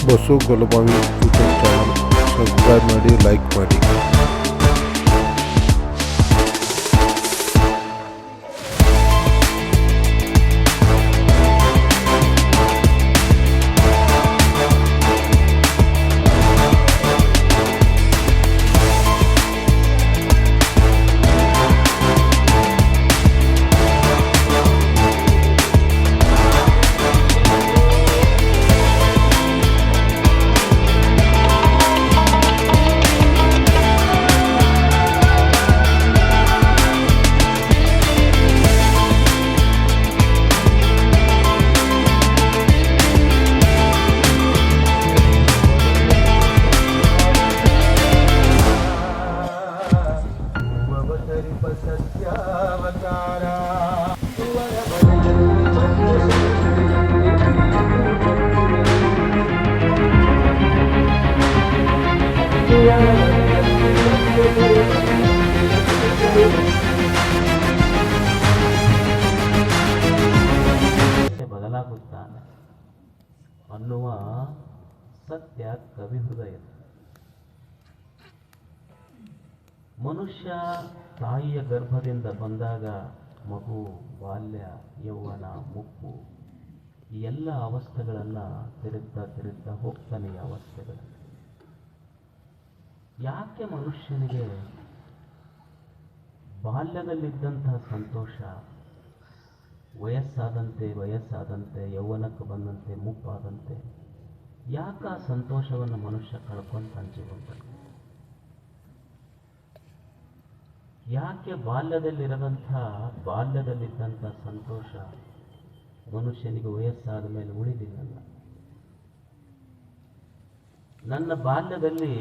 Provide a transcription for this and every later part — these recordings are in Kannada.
ಬಸು ಗೊಲಬಾವಿ ಯೂಟ್ಯೂಬ್ ಚಾನಲ್ ಸಬ್ಸ್ಕ್ರೈಬ್ ಮಾಡಿ, ಲೈಕ್ ಮಾಡಿ. ಬದಲಾಗುತ್ತಾನೆ ಅನ್ನುವ ಸತ್ಯ ಕವಿ ಹೃದಯ. ಮನುಷ್ಯ ತಾಯಿಯ ಗರ್ಭದಿಂದ ಬಂದಾಗ ಮಗು, ಬಾಲ್ಯ, ಯೌವನ, ಮುಪ್ಪು ಈ ಎಲ್ಲ ಅವಸ್ಥೆಗಳನ್ನು ತಿರುಗ್ತಾ ಹೋಗ್ತಾನೆ. ಈ ಅವಸ್ಥೆಗಳಲ್ಲಿ ಯಾಕೆ ಮನುಷ್ಯನಿಗೆ ಬಾಲ್ಯದಲ್ಲಿದ್ದಂತಹ ಸಂತೋಷ ವಯಸ್ಸಾದಂತೆ ಯೌವನಕ್ಕೆ ಬಂದಂತೆ ಮುಪ್ಪಾದಂತೆ ಯಾಕೆ ಆ ಸಂತೋಷವನ್ನು ಮನುಷ್ಯ ಕಳ್ಕೊಂತಾನೆ ಜೀವನದಲ್ಲಿ? ಯಾಕೆ ಬಾಲ್ಯದಲ್ಲಿದ್ದಂಥ ಸಂತೋಷ ಮನುಷ್ಯನಿಗೆ ವಯಸ್ಸಾದ ಮೇಲೆ ಉಳಿದಿಲ್ಲ? ನನ್ನ ಬಾಲ್ಯದಲ್ಲಿ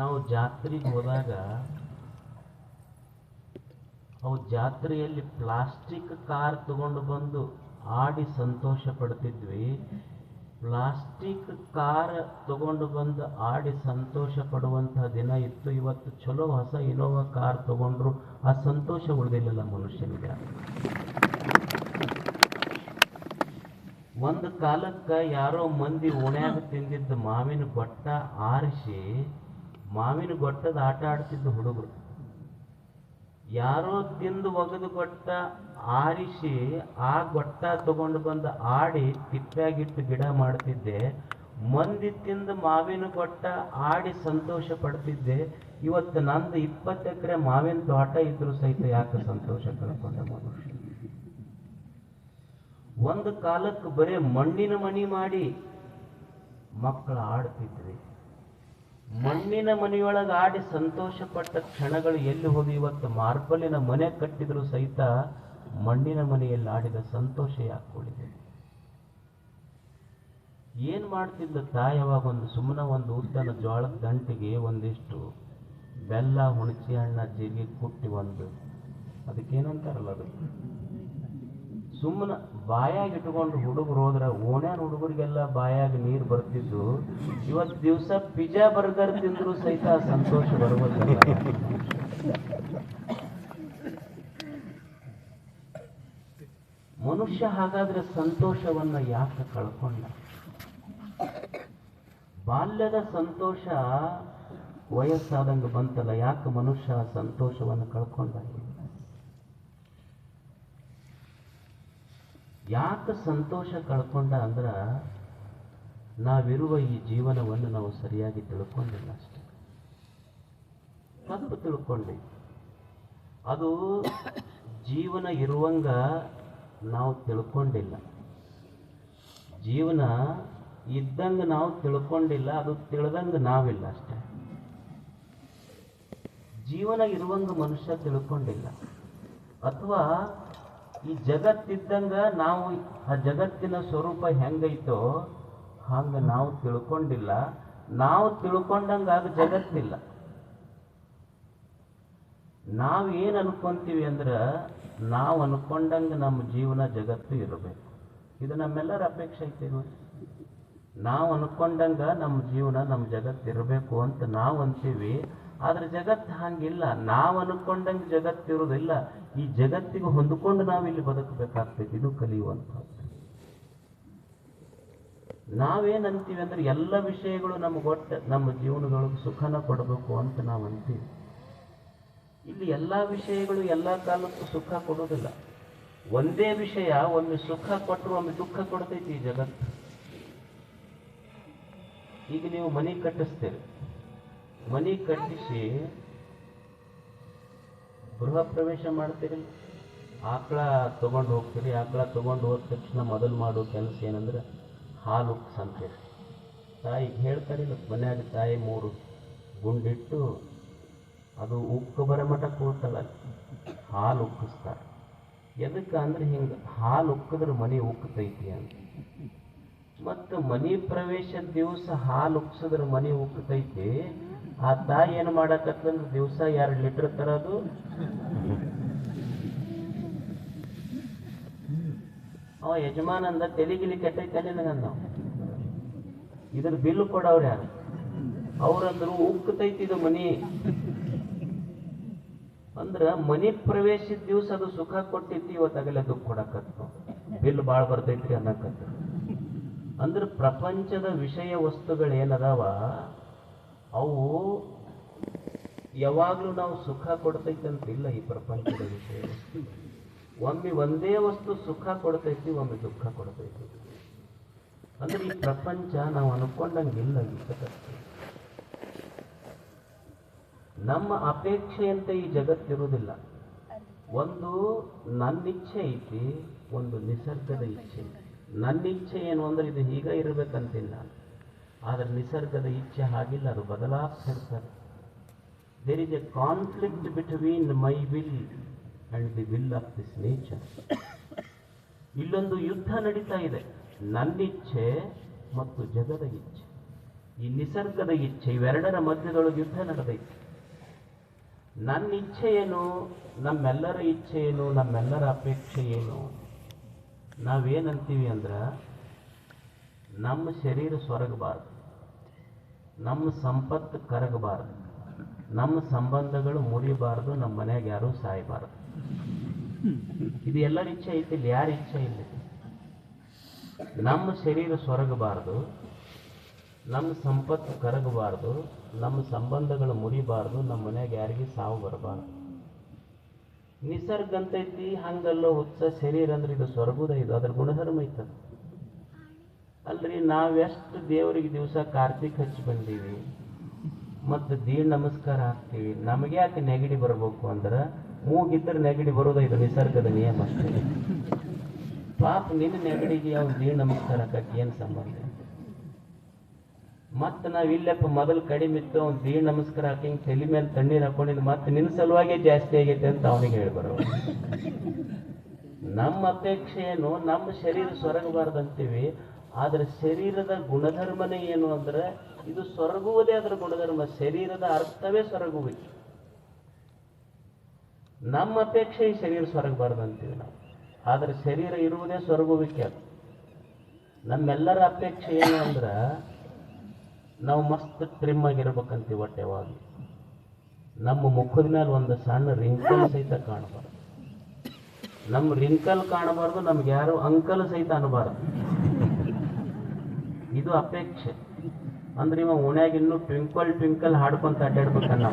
ನಾವು ಜಾತ್ರೆಗೆ ಹೋದಾಗ ಅವು ಜಾತ್ರೆಯಲ್ಲಿ ಪ್ಲಾಸ್ಟಿಕ್ ಕಾರ್ ತಗೊಂಡು ಬಂದು ಆಡಿ ಸಂತೋಷ ಪಡ್ತಿದ್ವಿ. ಪ್ಲಾಸ್ಟಿಕ್ ಕಾರ್ ತಗೊಂಡು ಬಂದು ಆಡಿ ಸಂತೋಷ ಪಡುವಂತಹ ದಿನ ಇತ್ತು. ಇವತ್ತು ಚಲೋ ಹೊಸ ಇನೋವಾ ಕಾರ್ ತಗೊಂಡ್ರು ಆ ಸಂತೋಷ ಉಳಿದಿಲ್ಲ ಮನುಷ್ಯನಿಗೆ. ಒಂದು ಕಾಲಕ್ಕೆ ಯಾರೋ ಮಂದಿ ಓಣ್ಯಾಗ ತಿಂದಿದ್ದ ಮಾವಿನ ಗೊಟ್ಟ ಆರಿಸಿ ಮಾವಿನ ಗೊಟ್ಟದ ಆಟ ಆಡ್ತಿದ್ದ ಹುಡುಗರು. ಯಾರೋ ತಿಂದು ಒಗೆದು ಗೊಟ್ಟ ಆರಿಸಿ ಆ ಗೊಟ್ಟ ತಗೊಂಡು ಬಂದು ಆಡಿ ತಿಪ್ಪ್ಯಾಗಿಟ್ಟು ಗಿಡ ಮಾಡ್ತಿದ್ದೆ. ಮಂದಿ ತಿಂದು ಮಾವಿನ ಗೊಟ್ಟ ಆಡಿ ಸಂತೋಷ ಪಡ್ತಿದ್ದೆ. ಇವತ್ತು ನಂದು 20 ಎಕರೆ ಮಾವಿನ ತೋಟ ಇದ್ರು ಸಹಿತ ಯಾಕೆ ಸಂತೋಷ ಕಳ್ಕೊಂಡ ಮನುಷ್ಯ? ಒಂದು ಕಾಲಕ್ಕೆ ಬರೀ ಮಣ್ಣಿನ ಮನಿ ಮಾಡಿ ಮಕ್ಕಳು ಆಡ್ತಿದ್ವಿ. ಮಣ್ಣಿನ ಮನೆಯೊಳಗೆ ಆಡಿ ಸಂತೋಷ ಪಟ್ಟ ಕ್ಷಣಗಳು ಎಲ್ಲಿ ಹೋಗಿ ಇವತ್ತು ಮಾರ್ಬಲಿನ ಮನೆ ಕಟ್ಟಿದ್ರು ಸಹಿತ ಮಣ್ಣಿನ ಮನೆಯಲ್ಲಿ ಆಡಿದ ಸಂತೋಷ ಯಾಕೆ ಉಳಿದೆ? ಏನ್ ಮಾಡ್ತಿದ್ದ ತಾಯಿ? ಅವಾಗ ಒಂದು ಉದ್ದನ ಜೋಳದ ಗಂಟಿಗೆ ಒಂದಿಷ್ಟು ಬೆಲ್ಲ, ಹುಣಸೆ ಹಣ್ಣ, ಜೀರಿಗೆ ಕುಟ್ಟಿ ಅದಕ್ಕೇನಂತಾರಲ್ಲ ಅದು ಸುಮ್ಮನೆ ಬಾಯಾಗಿ ಇಟ್ಕೊಂಡು ಹುಡುಗರು ಹೋದ್ರೆ ಓಣ್ಯಾನ ಹುಡುಗರಿಗೆಲ್ಲ ಬಾಯಾಗ ನೀರು ಬರ್ತಿದ್ದು. ಇವತ್ತು ದಿವಸ ಪಿಜ್ಜಾ ಬರ್ಗರ್ ತಿಂದ್ರು ಸಹಿತ ಸಂತೋಷ ಬರುವುದಿಲ್ಲ. ಮನುಷ್ಯ ಹಾಗಾದ್ರೆ ಸಂತೋಷವನ್ನ ಯಾಕೆ ಕಳ್ಕೊಂಡ? ಬಾಲ್ಯದ ಸಂತೋಷ ವಯಸ್ಸಾದಂಗೆ ಬಂತಲ್ಲ, ಯಾಕೆ ಮನುಷ್ಯ ಸಂತೋಷವನ್ನು ಕಳ್ಕೊಂಡ? ಯಾಕೆ ಸಂತೋಷ ಕಳ್ಕೊಂಡ ಅಂದ್ರೆ ನಾವಿರುವ ಈ ಜೀವನವನ್ನು ನಾವು ಸರಿಯಾಗಿ ತಿಳ್ಕೊಂಡಿಲ್ಲ ಅಷ್ಟೆ. ತಪ್ಪು ತಿಳ್ಕೊಂಡಿ. ಅದು ಜೀವನ ಇರುವಂಗ ನಾವು ತಿಳ್ಕೊಂಡಿಲ್ಲ. ಜೀವನ ಇದ್ದಂಗೆ ನಾವು ತಿಳ್ಕೊಂಡಿಲ್ಲ, ಅದು ತಿಳಿದಂಗೆ ನಾವಿಲ್ಲ ಅಷ್ಟೆ. ಜೀವನ ಇರುವಂಗ ಮನುಷ್ಯ ತಿಳ್ಕೊಂಡಿಲ್ಲ. ಅಥವಾ ಈ ಜಗತ್ತಿದ್ದಂಗ ನಾವು ಆ ಜಗತ್ತಿನ ಸ್ವರೂಪ ಹೆಂಗೈತೋ ಹಂಗ ನಾವು ತಿಳ್ಕೊಂಡಿಲ್ಲ. ನಾವು ತಿಳ್ಕೊಂಡಂಗ ಆಗ ಜಗತ್ತಿಲ್ಲ. ನಾವೇನು ಅನ್ಕೊಂತೀವಿ ಅಂದ್ರೆ ನಾವು ಅನ್ಕೊಂಡಂಗ ನಮ್ಮ ಜೀವನ ಜಗತ್ತು ಇರಬೇಕು. ಇದು ನಮ್ಮೆಲ್ಲರ ಅಪೇಕ್ಷೆ ಐತಿ. ನಾವು ಅನ್ಕೊಂಡಂಗ ನಮ್ಮ ಜೀವನ ನಮ್ಮ ಜಗತ್ತು ಇರಬೇಕು ಅಂತ ನಾವು ಅಂತೀವಿ. ಆದ್ರೆ ಜಗತ್ತು ಹಂಗಿಲ್ಲ. ನಾವು ಅನ್ಕೊಂಡಂಗೆ ಜಗತ್ತಿರುವುದಿಲ್ಲ. ಈ ಜಗತ್ತಿಗೆ ಹೊಂದಿಕೊಂಡು ನಾವು ಇಲ್ಲಿ ಬದುಕಬೇಕಾಗ್ತೈತಿ. ಇದು ಕಲಿಯುವಂಥದ್ದು. ನಾವೇನಂತೀವಿ ಅಂದ್ರೆ ಎಲ್ಲ ವಿಷಯಗಳು ನಮಗೆ ಒಟ್ಟು ನಮ್ಮ ಜೀವನದೊಳಗೆ ಸುಖನ ಕೊಡಬೇಕು ಅಂತ ನಾವು ಅಂತೀವಿ. ಇಲ್ಲಿ ಎಲ್ಲ ವಿಷಯಗಳು ಎಲ್ಲ ಕಾಲಕ್ಕೂ ಸುಖ ಕೊಡೋದಿಲ್ಲ. ಒಂದೇ ವಿಷಯ ಒಮ್ಮೆ ಸುಖ ಕೊಟ್ಟರು ಒಮ್ಮೆ ದುಃಖ ಕೊಡ್ತೈತಿ ಈ ಜಗತ್ತು. ಈಗ ನೀವು ಮನೆ ಕಟ್ಟಿಸ್ತೀರಿ, ಮನೆ ಕಟ್ಟಿಸಿ ಗೃಹ ಪ್ರವೇಶ ಮಾಡ್ತೀರಿ, ಆಕಳ ತಗೊಂಡು ಹೋಗ್ತೀರಿ. ಆಕಳ ತಗೊಂಡು ಹೋದ ತಕ್ಷಣ ಮೊದಲು ಮಾಡೋ ಕೆಲಸ ಏನಂದ್ರೆ ಹಾಲು ಉಕ್ಸಂತೀರಿ. ತಾಯಿಗೆ ಹೇಳ್ತಾರಿಲ್ಲ, ಮನ್ಯಾಗ ತಾಯಿ 3 ಗುಂಡಿಟ್ಟು ಅದು ಉಕ್ಕು ಬರೋ ಮಠ ಕೂತಲ್ಲ, ಹಾಲು ಉಕ್ಕಿಸ್ತಾರೆ. ಎದಕ್ಕೆ ಅಂದ್ರೆ ಹಿಂಗೆ ಹಾಲು ಉಕ್ಕಿದ್ರೆ ಮನೆ ಉಕ್ಕತೈತಿ ಅಂತ. ಮತ್ತು ಮನೆ ಪ್ರವೇಶದ ದಿವಸ ಹಾಲು ಉಕ್ಸಿದ್ರೆ ಮನೆ ಉಕ್ಕತೈತಿ. ಆ ತಾಯಿ ಏನು ಮಾಡಕತ್ತಂದ್ರೆ ದಿವಸ 2 ಲೀಟರ್ ತರೋದು, ಅವ ಯಜಮಾನಂದ ತೆಲಿಗಿಲಿ ಕೆಟ್ಟೈತೆ ನಾವು ಇದ್ರ ಬಿಲ್ ಕೊಡವ್ರು ಯಾರು? ಅವ್ರಂದ್ರು ಉಕ್ಕತೈತಿ ಇದು ಮನಿ ಅಂದ್ರ ಮನಿ ಪ್ರವೇಶದ ದಿವಸ ಅದು ಸುಖ ಕೊಟ್ಟೈತಿ, ಇವತ್ತಾಗಲೇ ದುಃಖ ಕೊಡಕತ್ತ, ಬಿಲ್ ಭಾಳ ಬರ್ತೈತ್ರಿ ಅನ್ನಕತ್ತ. ಅಂದ್ರೆ ಪ್ರಪಂಚದ ವಿಷಯ ವಸ್ತುಗಳೇನದಾವ ಅವು ಯಾವಾಗಲೂ ನಾವು ಸುಖ ಕೊಡ್ತೈತಿ ಅಂತಿಲ್ಲ. ಈ ಪ್ರಪಂಚದ ವಿಷಯ ವಸ್ತು ಒಮ್ಮೆ ಒಂದೇ ವಸ್ತು ಸುಖ ಕೊಡ್ತೈತಿ, ಒಮ್ಮೆ ದುಃಖ ಕೊಡ್ತೈತಿ. ಅಂದ್ರೆ ಈ ಪ್ರಪಂಚ ನಾವು ಅನ್ಕೊಂಡಂಗಿಲ್ಲ. ಈ ಜಗತ್ತು ನಮ್ಮ ಅಪೇಕ್ಷೆಯಂತೆ ಈ ಜಗತ್ತಿರುವುದಿಲ್ಲ. ಒಂದು ನನ್ನ ಇಚ್ಛೆ ಐತಿ, ಒಂದು ನಿಸರ್ಗದ ಇಚ್ಛೆ. ನನ್ನ ಇಚ್ಛೆ ಏನು ಅಂದ್ರೆ ಇದು ಹೀಗ ಇರಬೇಕಂತಿಲ್ಲ, ಆದ್ರೆ ನಿಸರ್ಗದ ಇಚ್ಛೆ ಹಾಗಿಲ್ಲ, ಅದು ಬದಲಾಗ್ತಿರ್ತಾರೆ. There is a conflict between my will and the will of this nature. ಇಲ್ಲೊಂದು ಯುದ್ಧ ನಡೀತಾ ಇದೆ, ನನ್ನ ಇಚ್ಛೆ ಮತ್ತು ಜಗದ ಇಚ್ಛೆ, ಈ ನಿಸರ್ಗದ ಇಚ್ಛೆ, ಇವೆರಡರ ಮಧ್ಯದೊಳಗೆ ಯುದ್ಧ ನಡೆದೈತಿ. ನನ್ನ ಇಚ್ಛೆ ಏನು, ನಮ್ಮೆಲ್ಲರ ಇಚ್ಛೆ ಏನು, ನಮ್ಮೆಲ್ಲರ ಅಪೇಕ್ಷೆ ಏನು? ನಾವೇನಂತೀವಿ ಅಂದ್ರೆ ನಮ್ಮ ಶರೀರ ಸೊರಗಬಾರ್ದು, ನಮ್ಮ ಸಂಪತ್ತು ಕರಗಬಾರ್ದು, ನಮ್ಮ ಸಂಬಂಧಗಳು ಮುರಿಬಾರ್ದು, ನಮ್ಮ ಮನ್ಯಾಗ ಯಾರೂ ಸಾಯಬಾರ್ದು. ಇದು ಎಲ್ಲರ ಇಚ್ಛೆ ಐತಿ, ಯಾರ ಇಚ್ಛೆ ಇಲ್ಲ. ನಮ್ಮ ಶರೀರ ಸೊರಗಬಾರ್ದು, ನಮ್ಮ ಸಂಪತ್ತು ಕರಗಬಾರ್ದು, ನಮ್ಮ ಸಂಬಂಧಗಳು ಮುರಿಬಾರ್ದು, ನಮ್ಮ ಮನ್ಯಾಗ ಯಾರಿಗೆ ಸಾವು ಬರಬಾರ್ದು. ನಿಸರ್ಗ ಅಂತೈತಿ ಹಂಗಲ್ಲೋ ಹುಚ್ಚ. ಶರೀರ ಅಂದ್ರೆ ಇದು ಸ್ವರ್ಗದ, ಇದು ಅದ್ರ ಗುಣಧರ್ಮ ಐತದ. ಅಲ್ರಿ ನಾವೆಷ್ಟು ದೇವರಿಗೆ ದಿವಸ ಕಾರ್ತಿಕ್ ಹಚ್ಚಿ ಬಂದೀವಿ ಮತ್ತು ದೀಡ್ ನಮಸ್ಕಾರ ಹಾಕ್ತೀವಿ, ನಮಗೆ ಯಾಕೆ ನೆಗಡಿ ಬರಬೇಕು ಅಂದ್ರೆ ಮೂಗಿದ್ರೆ ನೆಗಡಿ ಬರೋದ, ಇದು ನಿಸರ್ಗದ ನಿಯಮ ಅಷ್ಟೇ. ಪಾಪ ನಿನ್ನ ನೆಗಡಿಗೆ ಅವ್ನು ದೀಡ್ ನಮಸ್ಕಾರ ಹಾಕಕ್ಕೆ ಏನು ಸಂಬಂಧ? ಮತ್ತೆ ನಾವು ಇಲ್ಲಪ್ಪ ಮೊದಲು ಕಡಿಮೆ ಇತ್ತು, ಅವ್ನು ದೀಡ್ ನಮಸ್ಕಾರ ಹಾಕಿ ತಲೆ ಮೇಲೆ ತಣ್ಣೀರು ಹಾಕೊಂಡಿದ್ದು ಮತ್ತೆ ನಿನ್ನ ಸಲುವಾಗೇ ಜಾಸ್ತಿ ಆಗೈತೆ ಅಂತ ಅವನಿಗೆ ಹೇಳ್ಬರೋ. ನಮ್ಮ ಅಪೇಕ್ಷೆ ಏನು, ನಮ್ಮ ಶರೀರ ಸೊರಗಬಾರ್ದಂತೀವಿ, ಆದ್ರೆ ಶರೀರದ ಗುಣಧರ್ಮನೇ ಏನು ಅಂದ್ರೆ ಇದು ಸೊರಗುವುದೇ ಅದರ ಗುಣಧರ್ಮ. ಶರೀರದ ಅರ್ಥವೇ ಸೊರಗುವಿಕೆ. ನಮ್ಮ ಅಪೇಕ್ಷೆ ಈ ಶರೀರ ಸೊರಗಬಾರ್ದಂತೀವಿ ನಾವು, ಆದ್ರೆ ಶರೀರ ಇರುವುದೇ ಸೊರಗುವಿಕೆ. ಅದು ನಮ್ಮೆಲ್ಲರ ಅಪೇಕ್ಷೆ ಏನು ಅಂದ್ರೆ ನಾವು ಮಸ್ತ್ ಟ್ರಿಮ್ ಆಗಿರ್ಬೇಕಂತೀವಿ. ಹೊಟ್ಟೆವಾಗಿ ನಮ್ಮ ಮುಖದ ಮೇಲೆ ಒಂದು ಸಣ್ಣ ರಿಂಕಲ್ ಸಹಿತ ಕಾಣಬಾರ್ದು. ನಮ್ಮ ರಿಂಕಲ್ ಕಾಣಬಾರ್ದು, ನಮ್ಗೆ ಯಾರು ಅಂಕಲ್ ಸಹಿತ ಅನ್ನಬಾರ್ದು. ಇದು ಅಪೇಕ್ಷೆ. ಅಂದ್ರೆ ಇವ ಓಣ್ಯಾಗ ಇನ್ನೂ ಟ್ವಿಂಕಲ್ ಟ್ವಿಂಕಲ್ ಹಾಡ್ಕೊಂತ ಅಡ್ಡಾಡ್ಬೇಕನ್ನ,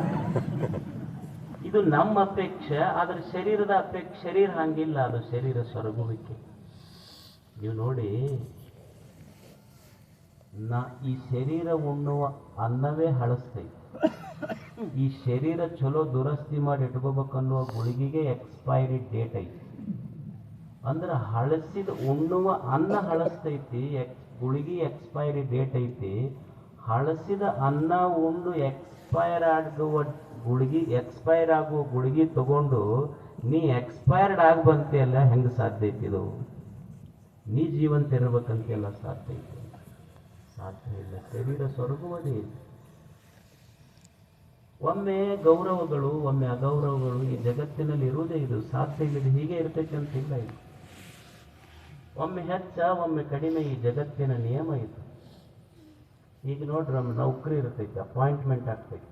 ಇದು ನಮ್ಮ ಅಪೇಕ್ಷೆ. ಆದ್ರೆ ಶರೀರದ ಅಪೇಕ್ಷೆ, ಶರೀರ ಹಂಗಿಲ್ಲ, ಅದು ಶರೀರ ಸೊರಗುವಿಕೆ. ನೀವು ನೋಡಿ, ಈ ಶರೀರ ಉಣ್ಣುವ ಅನ್ನವೇ ಹಳಸ್ತೈತಿ. ಈ ಶರೀರ ಚಲೋ ದುರಸ್ತಿ ಮಾಡಿ ಇಟ್ಕೋಬೇಕನ್ನುವ ಗುಳಿಗೆಗೆ ಎಕ್ಸ್ಪೈರಿ ಡೇಟ್ ಐತಿ. ಅಂದ್ರೆ ಹಳಸಿದ ಉಣ್ಣುವ ಅನ್ನ ಹಳಸ್ತೈತಿ, ಗುಳಿಗೆ ಎಕ್ಸ್ಪೈರಿ ಡೇಟ್ ಐತಿ. ಹಳಸಿದ ಅನ್ನ ಉಂಡು ಎಕ್ಸ್ಪೈರ್ ಆಗುವ ಗುಳಿಗೆ ತಗೊಂಡು ನೀ ಎಕ್ಸ್ಪೈರ್ಡ್ ಬಂತೆಯಲ್ಲ, ಹೆಂಗೆ ಸಾಧ್ಯ ಐತಿ? ಇದು ನೀ ಜೀವಂತ ಇರ್ಬೇಕಂತೆಲ್ಲ ಸಾಧ್ಯ ಐತಿ? ಸಾಧ್ಯ ಇಲ್ಲ. ಶರೀರ ಸೊರಗುವುದೇ ಇಲ್ಲ. ಒಮ್ಮೆ ಗೌರವಗಳು, ಒಮ್ಮೆ ಅಗೌರವಗಳು ಈ ಜಗತ್ತಿನಲ್ಲಿ ಇರುವುದೇ ಇದು. ಸಾಧ್ಯ ಇಲ್ಲದೆ ಹೀಗೆ ಇರ್ತೈತೆ ಅಂತಿಲ್ಲ. ಇದು ಒಮ್ಮೆ ಹೆಚ್ಚ, ಒಮ್ಮೆ ಕಡಿಮೆ, ಈ ಜಗತ್ತಿನ ನಿಯಮ ಇದು. ಈಗ ನೋಡ್ರಿ, ನಮ್ಮ ನೌಕರಿ ಇರ್ತೈತಿ, ಅಪಾಯಿಂಟ್ಮೆಂಟ್ ಆಗ್ತೈತಿ.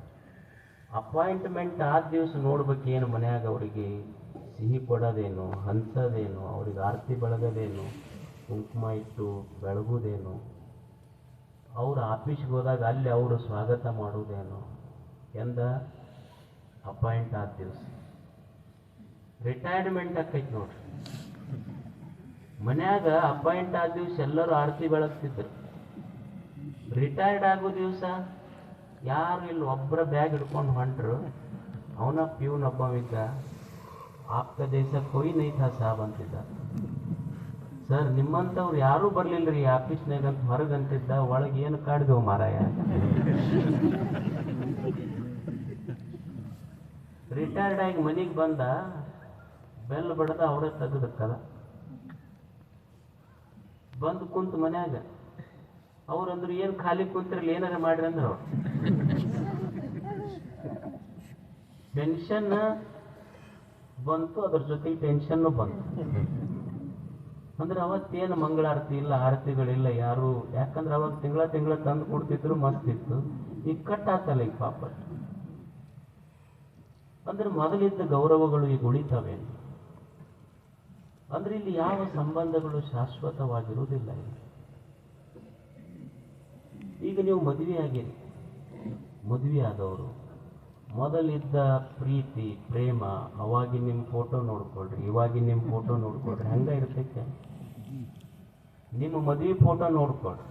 ಅಪಾಯಿಂಟ್ಮೆಂಟ್ ಆದ ದಿವಸ ನೋಡ್ಬೇಕೇನು ಮನ್ಯಾಗ ಅವರಿಗೆ ಸಿಹಿ ಕೊಡೋದೇನು, ಹಂಚೋದೇನು, ಅವ್ರಿಗೆ ಆರತಿ ಬೆಳಗೋದೇನು, ಕುಂಕುಮ ಇಟ್ಟು ಬೆಳಗುದೇನು, ಅವ್ರ ಆಫೀಸ್ಗೆ ಹೋದಾಗ ಅಲ್ಲಿ ಅವರು ಸ್ವಾಗತ ಮಾಡುವುದೇನು ಎಂದ ಅಪಾಯಿಂಟ್ ಆದ ದಿವಸ ರಿಟೈರ್ಮೆಂಟ್ ಆಕೈತಿ ನೋಡ್ರಿ. ಮನ್ಯಾಗ ಅಪಾಯಿಂಟ್ ಆದ ದಿವಸ ಎಲ್ಲರೂ ಆರತಿ ಬೆಳಗ್ತಿದ್ರು. ರಿಟೈರ್ಡ್ ಆಗೋ ದಿವಸ ಯಾರು ಇಲ್ಲಿ ಒಬ್ಬರ ಬ್ಯಾಗ್ ಹಿಡ್ಕೊಂಡು ಹೊಂಟ್ರು. ಅವನ ಪ್ಯೂನ್ ಒಬ್ಬವಿದ್ದ, ಆಪ್ತ ದೇಶ ಕೊಯ್ ನೈ ಥಾ ಸಾಬ್ ಅಂತಿದ್ದ. ಸರ್ ನಿಮ್ಮಂಥವ್ರು ಯಾರೂ ಬರ್ಲಿಲ್ಲರಿ ಆಫೀಸ್ನಾಗ ಅಂತ ಹೊರಗಂತಿದ್ದ. ಒಳಗೆ ಏನು ಕಾಡ್ದೇವು ಮಾರಾಯ. ರಿಟೈರ್ಡ್ ಆಗಿ ಮನೆಗೆ ಬಂದ, ಬೆಲ್ ಬಡ್ದ ಅವರೇ ತೆಗೆದಕ್ಕದ. ಬಂದು ಕುಂತು ಮನ್ಯಾಗ ಅವ್ರಂದ್ರು ಏನು ಖಾಲಿ ಕುಂತಿರಲಿ ಏನಾರ ಮಾಡ್ರಿ ಅಂದ್ರ ಅವ್ರು. ಪೆನ್ಷನ್ ಬಂತು, ಅದ್ರ ಜೊತೆಗೆ ಟೆನ್ಷನ್ನು ಬಂತು. ಅಂದ್ರೆ ಅವತ್ತೇನು ಮಂಗಳಾರತಿ ಇಲ್ಲ, ಆರತಿಗಳಿಲ್ಲ ಯಾರು. ಯಾಕಂದ್ರೆ ಅವಾಗ ತಿಂಗಳ ತಂದು ಕೊಡ್ತಿದ್ರು, ಮಸ್ತ್ ಇತ್ತು. ಈಗ ಕಟ್ಟಾತಲ್ಲ ಈಗ ಪಾಪ. ಅಂದ್ರೆ ಮೊದಲಿದ್ದ ಗೌರವಗಳು ಈಗ ಉಳಿತಾವೇನು? ಅಂದ್ರೆ ಇಲ್ಲಿ ಯಾವ ಸಂಬಂಧಗಳು ಶಾಶ್ವತವಾಗಿರುವುದಿಲ್ಲ. ಈಗ ನೀವು ಮದುವೆ ಆಗಿರಿ, ಮದುವೆ ಆದವರು ಮೊದಲಿದ್ದ ಪ್ರೀತಿ ಪ್ರೇಮ, ಅವಾಗಿನ ನಿಮ್ಮ ಫೋಟೋ ನೋಡ್ಕೊಳ್ರಿ, ಇವಾಗಿನ ನಿಮ್ಮ ಫೋಟೋ ನೋಡ್ಕೊಳ್ರಿ, ಹಂಗ ಇರ್ತೈತೆ. ನಿಮ್ಮ ಮದುವೆ ಫೋಟೋ ನೋಡ್ಕೊಳ್ರಿ,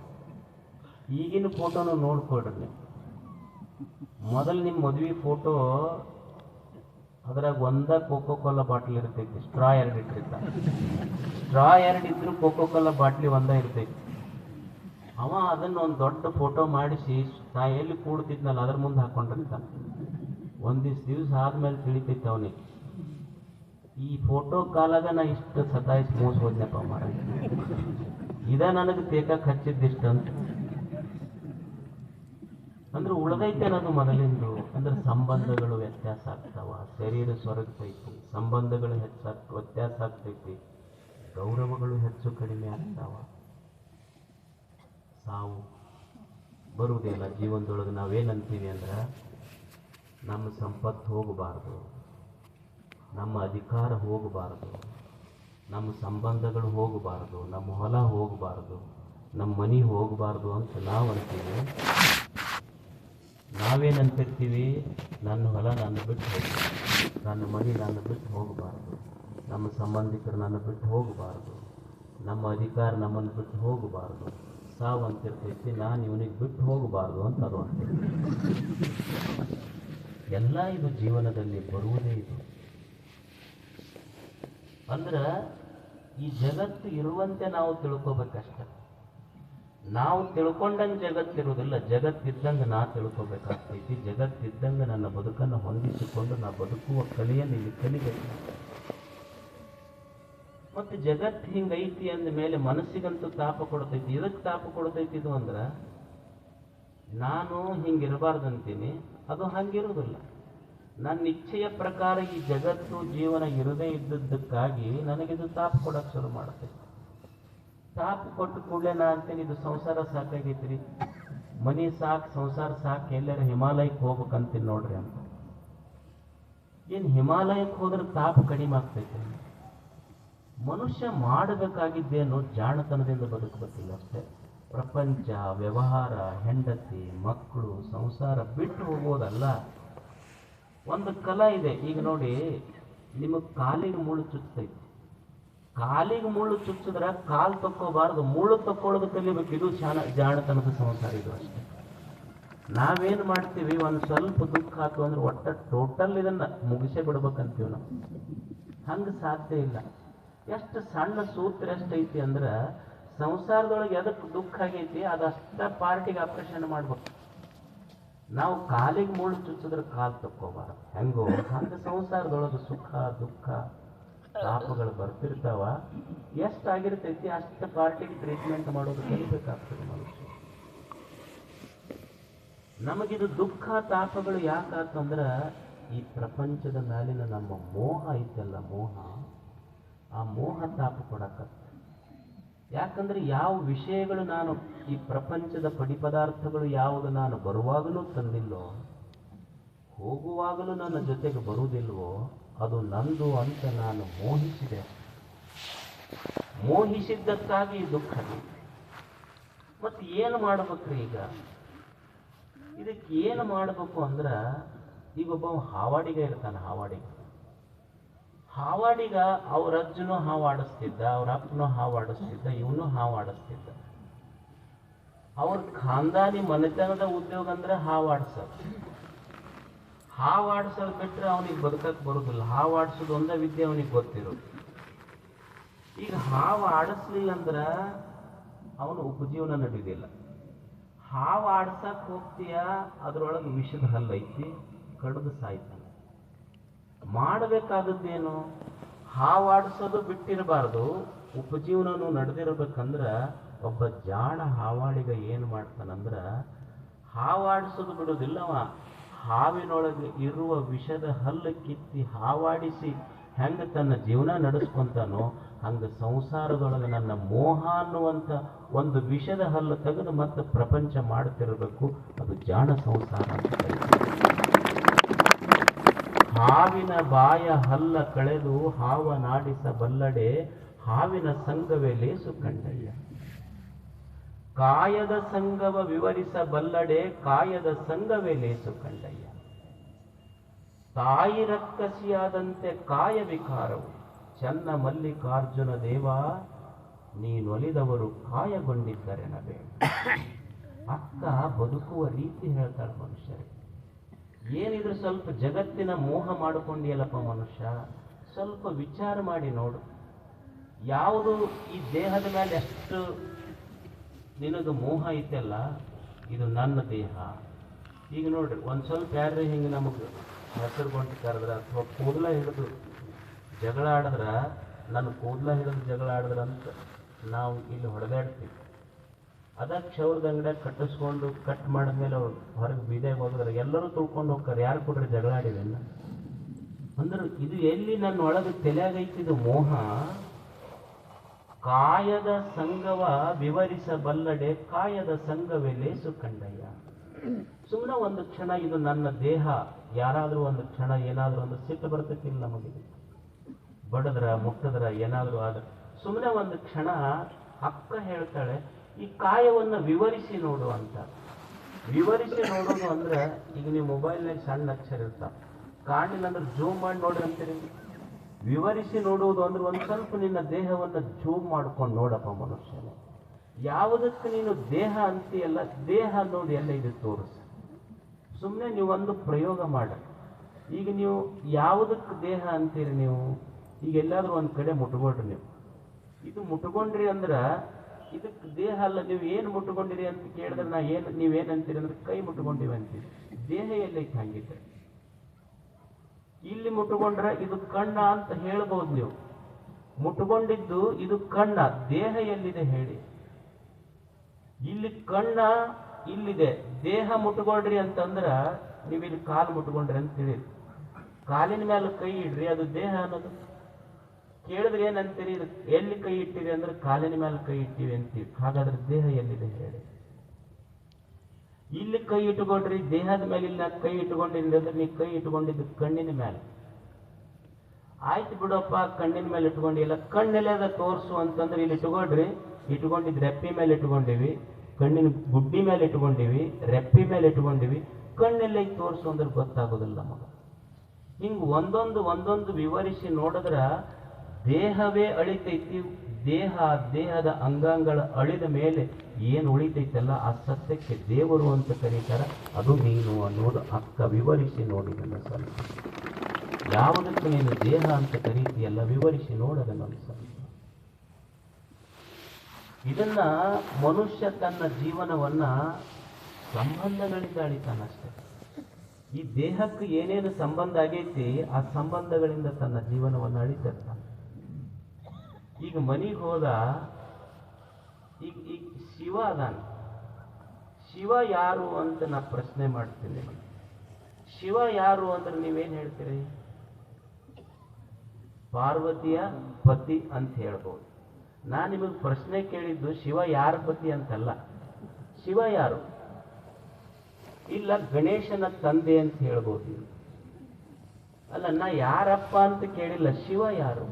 ಈಗಿನ ಫೋಟೋನು ನೋಡ್ಕೊಳ್ರಿ. ನೀವು ಮೊದಲು ನಿಮ್ಮ ಮದುವೆ ಫೋಟೋ ಅದ್ರಾಗ ಒಂದ ಕೋಕೋ ಕೋಲಾ ಬಾಟ್ಲಿ ಇರ್ತೈತಿ, ಸ್ಟ್ರಾ 2 ಇಟ್ಟಿರ್ತಾನೆ. ಸ್ಟ್ರಾ 2 ಇದ್ರು ಕೋಕೋ ಕೋಲಾ ಬಾಟ್ಲಿ ಒಂದ ಇರ್ತೈತಿ. ಅವ ಅದನ್ನ ಒಂದು ದೊಡ್ಡ ಫೋಟೋ ಮಾಡಿಸಿ ನಾ ಎಲ್ಲಿ ಕೂಡ್ತಿದ್ನಲ್ಲ ಅದ್ರ ಮುಂದೆ ಹಾಕೊಂಡಿರ್ತಾನೆ. ದಿವ್ಸ ಆದ್ಮೇಲೆ ತಿಳಿತೈತಿ ಅವನಿಗೆ, ಈ ಫೋಟೋ ಕಾಲಾಗ ನಾ ಇಷ್ಟು ಸತಾಯಿಸಿ ಮೋಸ ಹೋದ್ನಪ್ಪ ಮಾರ, ಇದ ನನಗೆ ತೇಕಕ್ಕೆ ಹಚ್ಚಿದ್ದಿಷ್ಟ ಅಂತ. ಅಂದ್ರೆ ಉಳ್ದೈತೆ ಅನ್ನೋದು ಮೊದಲಿಂದು. ಅಂದ್ರೆ ಸಂಬಂಧಗಳು ವ್ಯತ್ಯಾಸ ಆಗ್ತಾವ, ಶರೀರ ಸೊರಗ್ತೈತಿ, ಸಂಬಂಧಗಳು ವ್ಯತ್ಯಾಸ ಆಗ್ತೈತಿ, ಗೌರವಗಳು ಹೆಚ್ಚು ಕಡಿಮೆ ಆಗ್ತಾವ. ಸಾವು ಬರುವುದಿಲ್ಲ ಜೀವನದೊಳಗೆ. ನಾವೇನಂತೀವಿ ಅಂದ್ರೆ ನಮ್ಮ ಸಂಪತ್ತು ಹೋಗಬಾರ್ದು, ನಮ್ಮ ಅಧಿಕಾರ ಹೋಗಬಾರ್ದು, ನಮ್ಮ ಸಂಬಂಧಗಳು ಹೋಗಬಾರ್ದು, ನಮ್ಮ ಹೊಲ ಹೋಗಬಾರ್ದು, ನಮ್ಮ ಮನೆ ಹೋಗಬಾರ್ದು ಅಂತ ನಾವು ಅಂತೀವಿ. ನಾವೇನಂತಿರ್ತೀವಿ, ನನ್ನ ಹೊಲ ನನ್ನ ಬಿಟ್ಟು ಹೋಗಬಾರ್ದು, ನನ್ನ ಮನೆ ನನ್ನ ಬಿಟ್ಟು ಹೋಗಬಾರ್ದು, ನಮ್ಮ ಸಂಬಂಧಿಕರು ನನ್ನ ಬಿಟ್ಟು ಹೋಗಬಾರ್ದು, ನಮ್ಮ ಅಧಿಕಾರ ನಮ್ಮನ್ನು ಬಿಟ್ಟು ಹೋಗಬಾರ್ದು. ಸಾವು ಅಂತಿರ್ತೈತಿ, ನಾನು ಇವನಿಗೆ ಬಿಟ್ಟು ಹೋಗಬಾರ್ದು ಅಂತ ಅದು ಅಂತಿರ್ತೀವಿ. ಎಲ್ಲ ಇದು ಜೀವನದಲ್ಲಿ ಬರುವುದೇ ಇದು. ಅಂದ್ರೆ ಈ ಜಗತ್ತು ಇರುವಂತೆ ನಾವು ತಿಳ್ಕೊಬೇಕಷ್ಟೆ. ನಾವು ತಿಳ್ಕೊಂಡಂಗೆ ಜಗತ್ತಿರುವುದಿಲ್ಲ, ಜಗತ್ತಿದ್ದಂಗೆ ನಾ ತಿಳ್ಕೊಬೇಕಾಗ್ತೈತಿ. ಜಗತ್ತಿದ್ದಂಗೆ ನನ್ನ ಬದುಕನ್ನು ಹೊಂದಿಸಿಕೊಂಡು ನಾ ಬದುಕುವ ಕಲೆಯನ್ನು ಇಲ್ಲಿ ಕಲಿಬೇಕು. ಮತ್ತು ಜಗತ್ತು ಹಿಂಗೈತಿ ಅಂದ ಮೇಲೆ ಮನಸ್ಸಿಗಂತೂ ತಾಪ ಕೊಡ್ತೈತಿ. ಇದಕ್ಕೆ ತಾಪ ಕೊಡ್ತೈತಿ ಇದು ಅಂದ್ರೆ ನಾನು ಹಿಂಗಿರಬಾರ್ದಂತೀನಿ, ಅದು ಹಂಗಿರುವುದಿಲ್ಲ. ನನ್ನ ಇಚ್ಛೆಯ ಪ್ರಕಾರ ಈ ಜಗತ್ತು ಜೀವನ ಇರದೇ ಇದ್ದದ್ದಕ್ಕಾಗಿ ನನಗಿದು ತಾಪ ಕೊಡಕ್ಕೆ ಶುರು ಮಾಡುತ್ತೈತಿ. ತಾಪ ಕೊಟ್ಟು ಕೂಡಲೇ ನಾ ಅಂತೀನಿ ಇದು ಸಂಸಾರ ಸಾಕಾಗೈತ್ರಿ, ಮನಿ ಸಾಕು, ಸಂಸಾರ ಸಾಕು, ಎಲ್ಲರ ಹಿಮಾಲಯಕ್ಕೆ ಹೋಗ್ಬೇಕಂತೀನಿ ನೋಡ್ರಿ ಅಂತ. ಏನು ಹಿಮಾಲಯಕ್ಕೆ ಹೋದ್ರೆ ತಾಪ ಕಡಿಮೆ ಆಗ್ತೈತೆ? ಮನುಷ್ಯ ಮಾಡಬೇಕಾಗಿದ್ದೇನು ಜಾಣತನದಿಂದ ಬದುಕಬೇಕಿಲ್ಲ ಅಷ್ಟೇ. ಪ್ರಪಂಚ, ವ್ಯವಹಾರ, ಹೆಂಡತಿ, ಮಕ್ಕಳು, ಸಂಸಾರ ಬಿಟ್ಟು ಹೋಗೋದಲ್ಲ. ಒಂದು ಕಲಾ ಇದೆ. ಈಗ ನೋಡಿ, ನಿಮಗೆ ಕಾಲಿಗೆ ಮುಳ್ಳು ಚುಚ್ಚತೈತಿ, ಕಾಲಿಗೆ ಮುಳ್ಳು ಚುಚ್ಚಿದ್ರೆ ಕಾಲು ತಕ್ಕೋಬಾರ್ದು, ಮುಳ್ಳು ತಕ್ಕೊಳ್ಳೋದು ಕಲಿಬೇಕು. ಇದು ಜಾಣತನದ ಸಂಸಾರ ಇದು ಅಷ್ಟೇ. ನಾವೇನು ಮಾಡ್ತೀವಿ, ಒಂದು ಸ್ವಲ್ಪ ದುಃಖ ಆಯ್ತು ಅಂದ್ರೆ ಒಟ್ಟ ಟೋಟಲ್ ಇದನ್ನ ಮುಗಿಸೇ ಬಿಡ್ಬೇಕಂತೀವಿ ನಾವು. ಹಂಗೆ ಸಾಧ್ಯ ಇಲ್ಲ. ಎಷ್ಟು ಸಣ್ಣ ಸೂತ್ರ ಎಷ್ಟೈತಿ ಅಂದ್ರೆ ಸಂಸಾರದೊಳಗೆ ಎದಕ್ಕೆ ದುಃಖ ಆಗೈತಿ ಅದಷ್ಟ ಪಾರ್ಟಿಗೆ ಆಪರೇಷನ್ ಮಾಡ್ಬೇಕು. ನಾವು ಕಾಲಿಗೆ ಮುಳ್ಳು ಚುಚ್ಚಿದ್ರೆ ಕಾಲು ತಕ್ಕೋಬಾರ್ದು. ಹೆಂಗೋ ಹಂಗೆ ಸಂಸಾರದೊಳಗೆ ಸುಖ ದುಃಖ ತಾಪಗಳು ಬರ್ತಿರ್ತಾವ. ಎಷ್ಟಾಗಿರ್ತೈತಿ ಅಷ್ಟು ಪಾರ್ಟಿಗೆ ಟ್ರೀಟ್ಮೆಂಟ್ ಮಾಡೋದು ಕಲಿಬೇಕಾಗ್ತದೆ ಮನುಷ್ಯ. ನಮಗಿದು ದುಃಖ ತಾಪಗಳು ಯಾಕಂದ್ರೆ ಈ ಪ್ರಪಂಚದ ಮೇಲಿನ ನಮ್ಮ ಮೋಹ ಐತಲ್ಲ, ಮೋಹ, ಆ ಮೋಹ ತಾಪ ಕೊಡಕತ್ತ. ಯಾಕಂದ್ರೆ ಯಾವ ವಿಷಯಗಳು ನಾನು ಈ ಪ್ರಪಂಚದ ಪದಾರ್ಥಗಳು ಯಾವುದು ನಾನು ಬರುವಾಗಲೂ ತಂದಿಲ್ಲೋ, ಹೋಗುವಾಗಲೂ ನನ್ನ ಜೊತೆಗೆ ಬರುವುದಿಲ್ವೋ, ಅದು ನಂದು ಅಂತ ನಾನು ಮೋಹಿಸಿದೆ. ಮೋಹಿಸಿದ್ದಕ್ಕಾಗಿ ದುಃಖ. ಮತ್ತೆ ಏನು ಮಾಡ್ಬೇಕ್ರಿ ಈಗ? ಇದಕ್ಕೆ ಏನು ಮಾಡಬೇಕು ಅಂದ್ರೆ, ಈಗ ಒಬ್ಬ ಹಾವಾಡಿಗ ಇರ್ತಾನೆ. ಹಾವಾಡಿಗ ಅವ್ರ ಅಜ್ಜನೂ ಹಾವು ಆಡಿಸ್ತಿದ್ದ, ಅವ್ರ ಅಪ್ಪನೂ ಹಾವು ಆಡಿಸ್ತಿದ್ದ, ಇವನು ಹಾವು ಆಡಿಸ್ತಿದ್ದ. ಅವ್ರ ಖಾನ್ದಾನಿ ಮನೆತನದ ಉದ್ಯೋಗ ಅಂದ್ರೆ ಹಾವು ಆಡ್ಸೋದು. ಹಾವು ಆಡ್ಸೋದು ಬಿಟ್ರೆ ಅವನಿಗೆ ಬದುಕಕ್ಕೆ ಬರುದಿಲ್ಲ. ಹಾವು ಆಡ್ಸೋದು ಒಂದೇ ವಿದ್ಯೆ ಅವನಿಗೆ ಗೊತ್ತಿರೋದು. ಈಗ ಹಾವು ಆಡಿಸ್ಲಿಲ್ಲ ಅಂದ್ರೆ ಅವನು ಉಪಜೀವನ ನಡೆಯುವುದಿಲ್ಲ. ಹಾವು ಆಡ್ಸಕ್ ಹೋಗ್ತೀಯ, ಅದ್ರೊಳಗೆ ವಿಷದ ಹಲ್ಲೈತಿ, ಕಡಿದು ಸಾಯ್ತಾನೆ. ಮಾಡಬೇಕಾದದ್ದೇನು? ಹಾವು ಆಡಿಸೋದು ಬಿಟ್ಟಿರಬಾರ್ದು, ಉಪಜೀವನನು ನಡೆದಿರ್ಬೇಕಂದ್ರ ಒಬ್ಬ ಜಾಣ ಹಾವಾಡಿಗ ಏನು ಮಾಡ್ತಾನಂದ್ರ, ಹಾವು ಆಡಿಸೋದು ಬಿಡೋದಿಲ್ಲವ, ಹಾವಿನೊಳಗೆ ಇರುವ ವಿಷದ ಹಲ್ಲು ಕಿತ್ತಿ ಹಾವಾಡಿಸಿ ಹೆಂಗ ತನ್ನ ಜೀವನ ನಡೆಸ್ಕೊಂತಾನೋ ಹಂಗ ಸಂಸಾರದೊಳಗೆ ನನ್ನ ಮೋಹ ಅನ್ನುವಂಥ ಒಂದು ವಿಷದ ಹಲ್ಲು ತೆಗೆದು ಮತ್ತೆ ಪ್ರಪಂಚ ಮಾಡ್ತಿರಬೇಕು. ಅದು ಜಾಣ ಸಂಸಾರ ಅಂತ ಕರೀತಾರೆ. ಹಾವಿನ ಬಾಯ ಹಲ್ಲ ಕಳೆದು ಹಾವನಾಡಿಸಬಲ್ಲಡೆ, ಹಾವಿನ ಸಂಘವೇ ಲೇಸು ಕಂಡಯ್ಯ. ಕಾಯದ ಸಂಘವ ವಿವರಿಸಬಲ್ಲಡೆ, ಕಾಯದ ಸಂಘವೇ ಲೇಸು ಕಂಡಯ್ಯ. ತಾಯಿ ರಕ್ಕಸಿಯಾದಂತೆ ಕಾಯ ವಿಕಾರವು, ಚನ್ನ ಮಲ್ಲಿಕಾರ್ಜುನ ದೇವ ನೀನೊಲಿದವರು ಕಾಯಗೊಂಡಿದ್ದರೆನಬೇಡ. ಅಕ್ಕ ಬದುಕುವ ರೀತಿ ಹೇಳ್ತಾಳೆ ಮನುಷ್ಯರಿಗೆ. ಏನಿದ್ರು ಸ್ವಲ್ಪ ಜಗತ್ತಿನ ಮೋಹ ಮಾಡಿಕೊಂಡಿಯಲ್ಲಪ್ಪ ಮನುಷ್ಯ, ಸ್ವಲ್ಪ ವಿಚಾರ ಮಾಡಿ ನೋಡು. ಯಾವುದು ಈ ದೇಹದ ಮೇಲೆ ಎಷ್ಟು ನಿನಗೆ ಮೋಹ ಐತೆಲ್ಲ, ಇದು ನನ್ನ ದೇಹ. ಈಗ ನೋಡ್ರಿ, ಒಂದು ಸ್ವಲ್ಪ ಯಾರು ಹಿಂಗೆ ನಮಗೆ ಹೆಸರುಗೊಂಡು ಕರೆದ್ರೆ ಅಥವಾ ಕೂದಲ ಹಿಡಿದು ಜಗಳ ಆಡಿದ್ರ, ನನ್ನ ಕೂದಲ ಹಿಡಿದು ಜಗಳ ಆಡಿದ್ರಂತ ನಾವು ಇಲ್ಲಿ ಹೊಡೆದಾಡ್ತೀವಿ. ಅದ ಕ್ಷೌರದ ಅಂಗಡಿಯಾಗ ಕಟ್ಟಿಸ್ಕೊಂಡು ಕಟ್ ಮಾಡಿದ್ಮೇಲೆ ಅವ್ರು ಹೊರಗೆ ಬೀದಿಯಾಗ ಹೋಗಿದ್ರೆ ಎಲ್ಲರೂ ತುಳ್ಕೊಂಡು ಹೋಗ್ತಾರೆ. ಯಾರು ಕೊಡ್ರಿ ಜಗಳ ಆಡಿವೆಲ್ಲ ಅಂದ್ರೆ ಇದು ಎಲ್ಲಿ ನನ್ನ ಒಳಗೆ ತಲೆಯಾಗೈತಿದು ಮೋಹ. ಕಾಯದ ಸಂಘವ ವಿವರಿಸಬಲ್ಲಡೆ, ಕಾಯದ ಸಂಘವೇ ಲೇಸು ಕಂಡಯ್ಯ. ಸುಮ್ಮನೆ ಒಂದು ಕ್ಷಣ ಇದು ನನ್ನ ದೇಹ, ಯಾರಾದ್ರೂ ಒಂದು ಕ್ಷಣ ಏನಾದ್ರೂ ಒಂದು ಸಿಟ್ಟು ಬರ್ತೈತಿಲ್ಲ ನಮಗೆ, ಬಡದ್ರ ಮುಟ್ಟದ್ರ ಏನಾದ್ರೂ ಆದ್ರೆ ಸುಮ್ಮನೆ ಒಂದು ಕ್ಷಣ ಅಕ್ಕ ಹೇಳ್ತಾಳೆ, ಈ ಕಾಯವನ್ನು ವಿವರಿಸಿ ನೋಡು ಅಂತ. ವಿವರಿಸಿ ನೋಡೋದು ಅಂದ್ರೆ, ಈಗ ನೀವು ಮೊಬೈಲ್ನಾಗ ಸಣ್ಣ ಅಕ್ಷರ ಇರ್ತಾವ, ಕಾಣಿಲ್ಲ ಅಂದ್ರೆ ಜೂಮ್ ಮಾಡಿ ನೋಡ್ರಿ ಅಂತೀರಿ. ವಿವರಿಸಿ ನೋಡುವುದು ಅಂದ್ರೆ ಒಂದು ಸ್ವಲ್ಪ ನಿನ್ನ ದೇಹವನ್ನು ಜೂಮ್ ಮಾಡ್ಕೊಂಡು ನೋಡಪ್ಪ ಮನುಷ್ಯನೇ. ಯಾವುದಕ್ಕೆ ನೀನು ದೇಹ ಅಂತೀಯಲ್ಲ, ದೇಹ ನೋಡಿ ಎಲ್ಲ ಇದು ತೋರಿಸ. ಸುಮ್ಮನೆ ನೀವು ಒಂದು ಪ್ರಯೋಗ ಮಾಡ. ಈಗ ನೀವು ಯಾವುದಕ್ಕೆ ದೇಹ ಅಂತೀರಿ? ನೀವು ಈಗ ಎಲ್ಲಾದ್ರೂ ಒಂದು ಕಡೆ ಮುಟ್ಕೊಳ್ರಿ. ನೀವು ಇದು ಮುಟ್ಕೊಂಡ್ರಿ ಅಂದ್ರೆ ಇದಕ್ಕೆ ದೇಹ ಅಲ್ಲ. ನೀವು ಏನು ಮುಟ್ಕೊಂಡಿರಿ ಅಂತ ಕೇಳಿದ್ರೆ ನೀವೇನಂತೀರಿ ಅಂದ್ರೆ ಕೈ ಮುಟ್ಕೊಂಡಿವಿ ಅಂತೀರಿ. ದೇಹ ಎಲ್ಲೈತೆ ಹಂಗಿದ್ರೆ? ಇಲ್ಲಿ ಮುಟ್ಕೊಂಡ್ರೆ ಇದು ಕಣ್ಣ ಅಂತ ಹೇಳ್ಬೋದು ನೀವು. ಮುಟ್ಕೊಂಡಿದ್ದು ಇದು ಕಣ್ಣ, ದೇಹ ಎಲ್ಲಿದೆ ಹೇಳಿ? ಇಲ್ಲಿ ಕಣ್ಣ ಇಲ್ಲಿದೆ, ದೇಹ ಮುಟ್ಕೊಳ್ರಿ ಅಂತಂದ್ರ ನೀವು ಇಲ್ಲಿ ಕಾಲು ಮುಟ್ಕೊಂಡ್ರಿ ಅಂತ ತಿಳಿರಿ. ಕಾಲಿನ ಮೇಲೆ ಕೈ ಇಡ್ರಿ, ಅದು ದೇಹ ಅನ್ನೋದು. ಕೇಳಿದ್ರೆ ಏನಂತೀರಿ? ಎಲ್ಲಿ ಕೈ ಇಟ್ಟಿರಿ ಅಂದ್ರೆ ಕಾಲಿನ ಮೇಲೆ ಕೈ ಇಟ್ಟಿವಿ ಅಂತೀವಿ. ಹಾಗಾದ್ರೆ ದೇಹ ಎಲ್ಲಿದೆ ಹೇಳಿ? ಇಲ್ಲಿ ಕೈ ಇಟ್ಕೊಳ್ರಿ, ದೇಹದ ಮೇಲೆ ಇಲ್ಲ ಕೈ ಇಟ್ಕೊಂಡಿದ್ರಿ ಅಂದ್ರೆ ನೀವು ಕೈ ಇಟ್ಕೊಂಡಿದ್ದು ಕಣ್ಣಿನ ಮೇಲೆ. ಆಯ್ತು ಬಿಡಪ್ಪ, ಕಣ್ಣಿನ ಮೇಲೆ ಇಟ್ಕೊಂಡಿಲ್ಲ, ಕಣ್ಣೆಲ್ಲ ಅದ ತೋರಿಸು ಅಂತಂದ್ರೆ ಇಲ್ಲಿ ಇಟ್ಕೊಳ್ರಿ, ಇಟ್ಕೊಂಡಿದ್ದು ರೆಪ್ಪಿ ಮೇಲೆ ಇಟ್ಕೊಂಡಿವಿ, ಕಣ್ಣಿನ ಗುಡ್ಡಿ ಮೇಲೆ ಇಟ್ಕೊಂಡಿವಿ, ರೆಪ್ಪಿ ಮೇಲೆ ಇಟ್ಕೊಂಡಿವಿ, ಕಣ್ಣೆಲ್ಲ ತೋರಿಸು ಅಂದ್ರೆ ಗೊತ್ತಾಗೋದಿಲ್ಲ ನಮಗೆ. ಹಿಂಗೆ ಒಂದೊಂದು ವಿವರಿಸಿ ನೋಡಿದ್ರ ದೇಹವೇ ಅಳಿತೈತಿ. ದೇಹದ ಅಂಗಾಂಗಳ ಅಳಿದ ಮೇಲೆ ಏನು ಉಳಿತೈತಲ್ಲ ಆ ಸತ್ಯಕ್ಕೆ ದೇವರು ಅಂತ ಕರೀತಾರ. ಅದು ನೀನು ಅನ್ನೋದು ಅಕ್ಕ ವಿವರಿಸಿ ನೋಡಿದನ್ನ ಸ್ವಲ್ಪ. ಯಾವುದಕ್ಕೆ ನೀನು ದೇಹ ಅಂತ ಕರೀತಿಯಲ್ಲ, ವಿವರಿಸಿ ನೋಡೋದನ್ನ ಸ್ವಲ್ಪ. ಇದನ್ನ ಮನುಷ್ಯ ತನ್ನ ಜೀವನವನ್ನ ಸಂಬಂಧಗಳಿಂದ ಅಳಿತಾನಷ್ಟೆ. ಈ ದೇಹಕ್ಕೆ ಏನೇನು ಸಂಬಂಧ ಆಗೈತಿ ಆ ಸಂಬಂಧಗಳಿಂದ ತನ್ನ ಜೀವನವನ್ನು ಅಳಿತಿರ್ತಾನೆ. ಈಗ ಮನೆಗೆ ಹೋದ, ಈಗ ಶಿವ ಅದಾನ. ಶಿವ ಯಾರು ಅಂತ ನಾ ಪ್ರಶ್ನೆ ಮಾಡ್ತೀನಿ. ಶಿವ ಯಾರು ಅಂದ್ರೆ ನೀವೇನ್ ಹೇಳ್ತೀರಿ? ಪಾರ್ವತಿಯ ಪತಿ ಅಂತ ಹೇಳ್ಬೋದು. ನಾ ನಿಮಗೆ ಪ್ರಶ್ನೆ ಕೇಳಿದ್ದು ಶಿವ ಯಾರ ಪತಿ ಅಂತಲ್ಲ. ಶಿವ ಯಾರು? ಇಲ್ಲ ಗಣೇಶನ ತಂದೆ ಅಂತ ಹೇಳ್ಬೋದು. ಅಲ್ಲ, ನಾ ಯಾರಪ್ಪ ಅಂತ ಕೇಳಿಲ್ಲ, ಶಿವ ಯಾರು?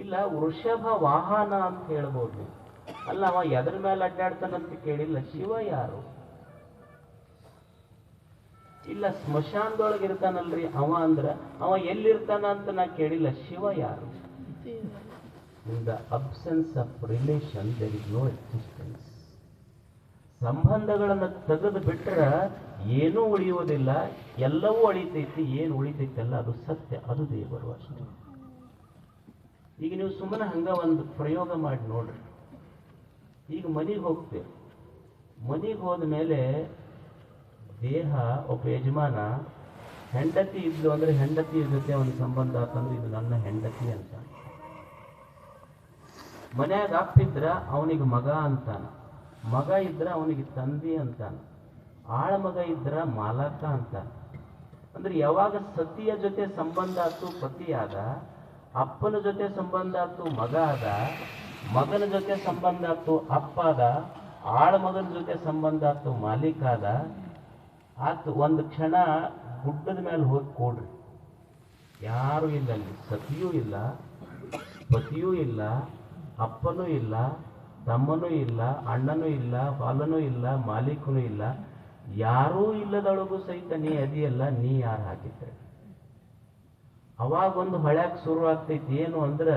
ಇಲ್ಲ ವೃಷಭ ವಾಹನ ಅಂತ ಹೇಳ್ಬೋದು. ಅಲ್ಲ, ಅವ ಎದ್ರ ಮೇಲೆ ಅಡ್ಡಾಡ್ತಾನಂತ ಕೇಳಿಲ್ಲ, ಶಿವ ಯಾರು? ಇಲ್ಲ ಸ್ಮಶಾನದೊಳಗೆ ಇರ್ತಾನಲ್ರಿ ಅವ ಅಂದ್ರ ಅವ ಎಲ್ಲಿರ್ತಾನ ಅಂತ ನಾ ಕೇಳಿಲ್ಲ, ಶಿವ ಯಾರು? In the absence of relation there is no existence. ಸಂಬಂಧಗಳನ್ನು ತೆಗೆದು ಬಿಟ್ರ ಏನೂ ಉಳಿಯುವುದಿಲ್ಲ, ಎಲ್ಲವೂ ಅಳಿತೈತಿ. ಏನು ಉಳಿತೈತಲ್ಲ ಅದು ಸತ್ಯ, ಅದು ದೇವರು ಅಷ್ಟೇ. ಈಗ ನೀವು ಸುಮ್ಮನೆ ಹಂಗ ಒಂದು ಪ್ರಯೋಗ ಮಾಡಿ ನೋಡ್ರಿ. ಈಗ ಮನೆಗೆ ಹೋಗ್ತೇವೆ, ಮನೆಗೆ ಹೋದ ಮೇಲೆ ದೇಹ ಒಬ್ಬ ಯಜಮಾನ ಹೆಂಡತಿ ಇದ್ಲು ಅಂದ್ರೆ ಹೆಂಡತಿ ಜೊತೆ ಒಂದು ಸಂಬಂಧ ಆತಂದ್ರೆ ಇದು ನನ್ನ ಹೆಂಡತಿ ಅಂತ. ಮನ್ಯಾಗ ಅಪ್ಪಿದ್ರ ಅವನಿಗೆ ಮಗ ಅಂತಾನ, ಮಗ ಇದ್ರ ಅವನಿಗೆ ತಂದೆ ಅಂತಾನ, ಆಳ ಮಗ ಇದ್ರ ಮಾಲಕ ಅಂತಾನ. ಅಂದ್ರೆ ಯಾವಾಗ ಸತಿಯ ಜೊತೆ ಸಂಬಂಧ ಆತು ಪತಿ ಆದ, ಅಪ್ಪನ ಜೊತೆ ಸಂಬಂಧ ಆತು ಮಗ ಆದ, ಮಗನ ಜೊತೆ ಸಂಬಂಧ ಆತು ಅಪ್ಪ ಆದ, ಆಳ ಮಗನ ಜೊತೆ ಸಂಬಂಧ ಆತು ಮಾಲೀಕ ಆದ. ಆತು ಒಂದು ಕ್ಷಣ ಗುಡ್ಡದ ಮೇಲೆ ಹೋಗಿ ಕೂಡ್ರಿ, ಯಾರು ಇಲ್ಲ ಅಲ್ಲಿ, ಸತಿಯೂ ಇಲ್ಲ, ಪತಿಯೂ ಇಲ್ಲ, ಅಪ್ಪನೂ ಇಲ್ಲ, ತಮ್ಮನೂ ಇಲ್ಲ, ಅಣ್ಣನೂ ಇಲ್ಲ, ಬಾಲನೂ ಇಲ್ಲ, ಮಾಲೀಕನೂ ಇಲ್ಲ, ಯಾರೂ ಇಲ್ಲದೊಳಗೂ ಸಹಿತ ನೀ ಅದಿಯಲ್ಲ, ನೀ ಯಾರು ಹಾಕಿದ್ರೆ? ಅವಾಗ ಒಂದು ಹೊಳ್ಯಾಕ ಶುರು ಆಗ್ತೈತಿ. ಏನು ಅಂದ್ರ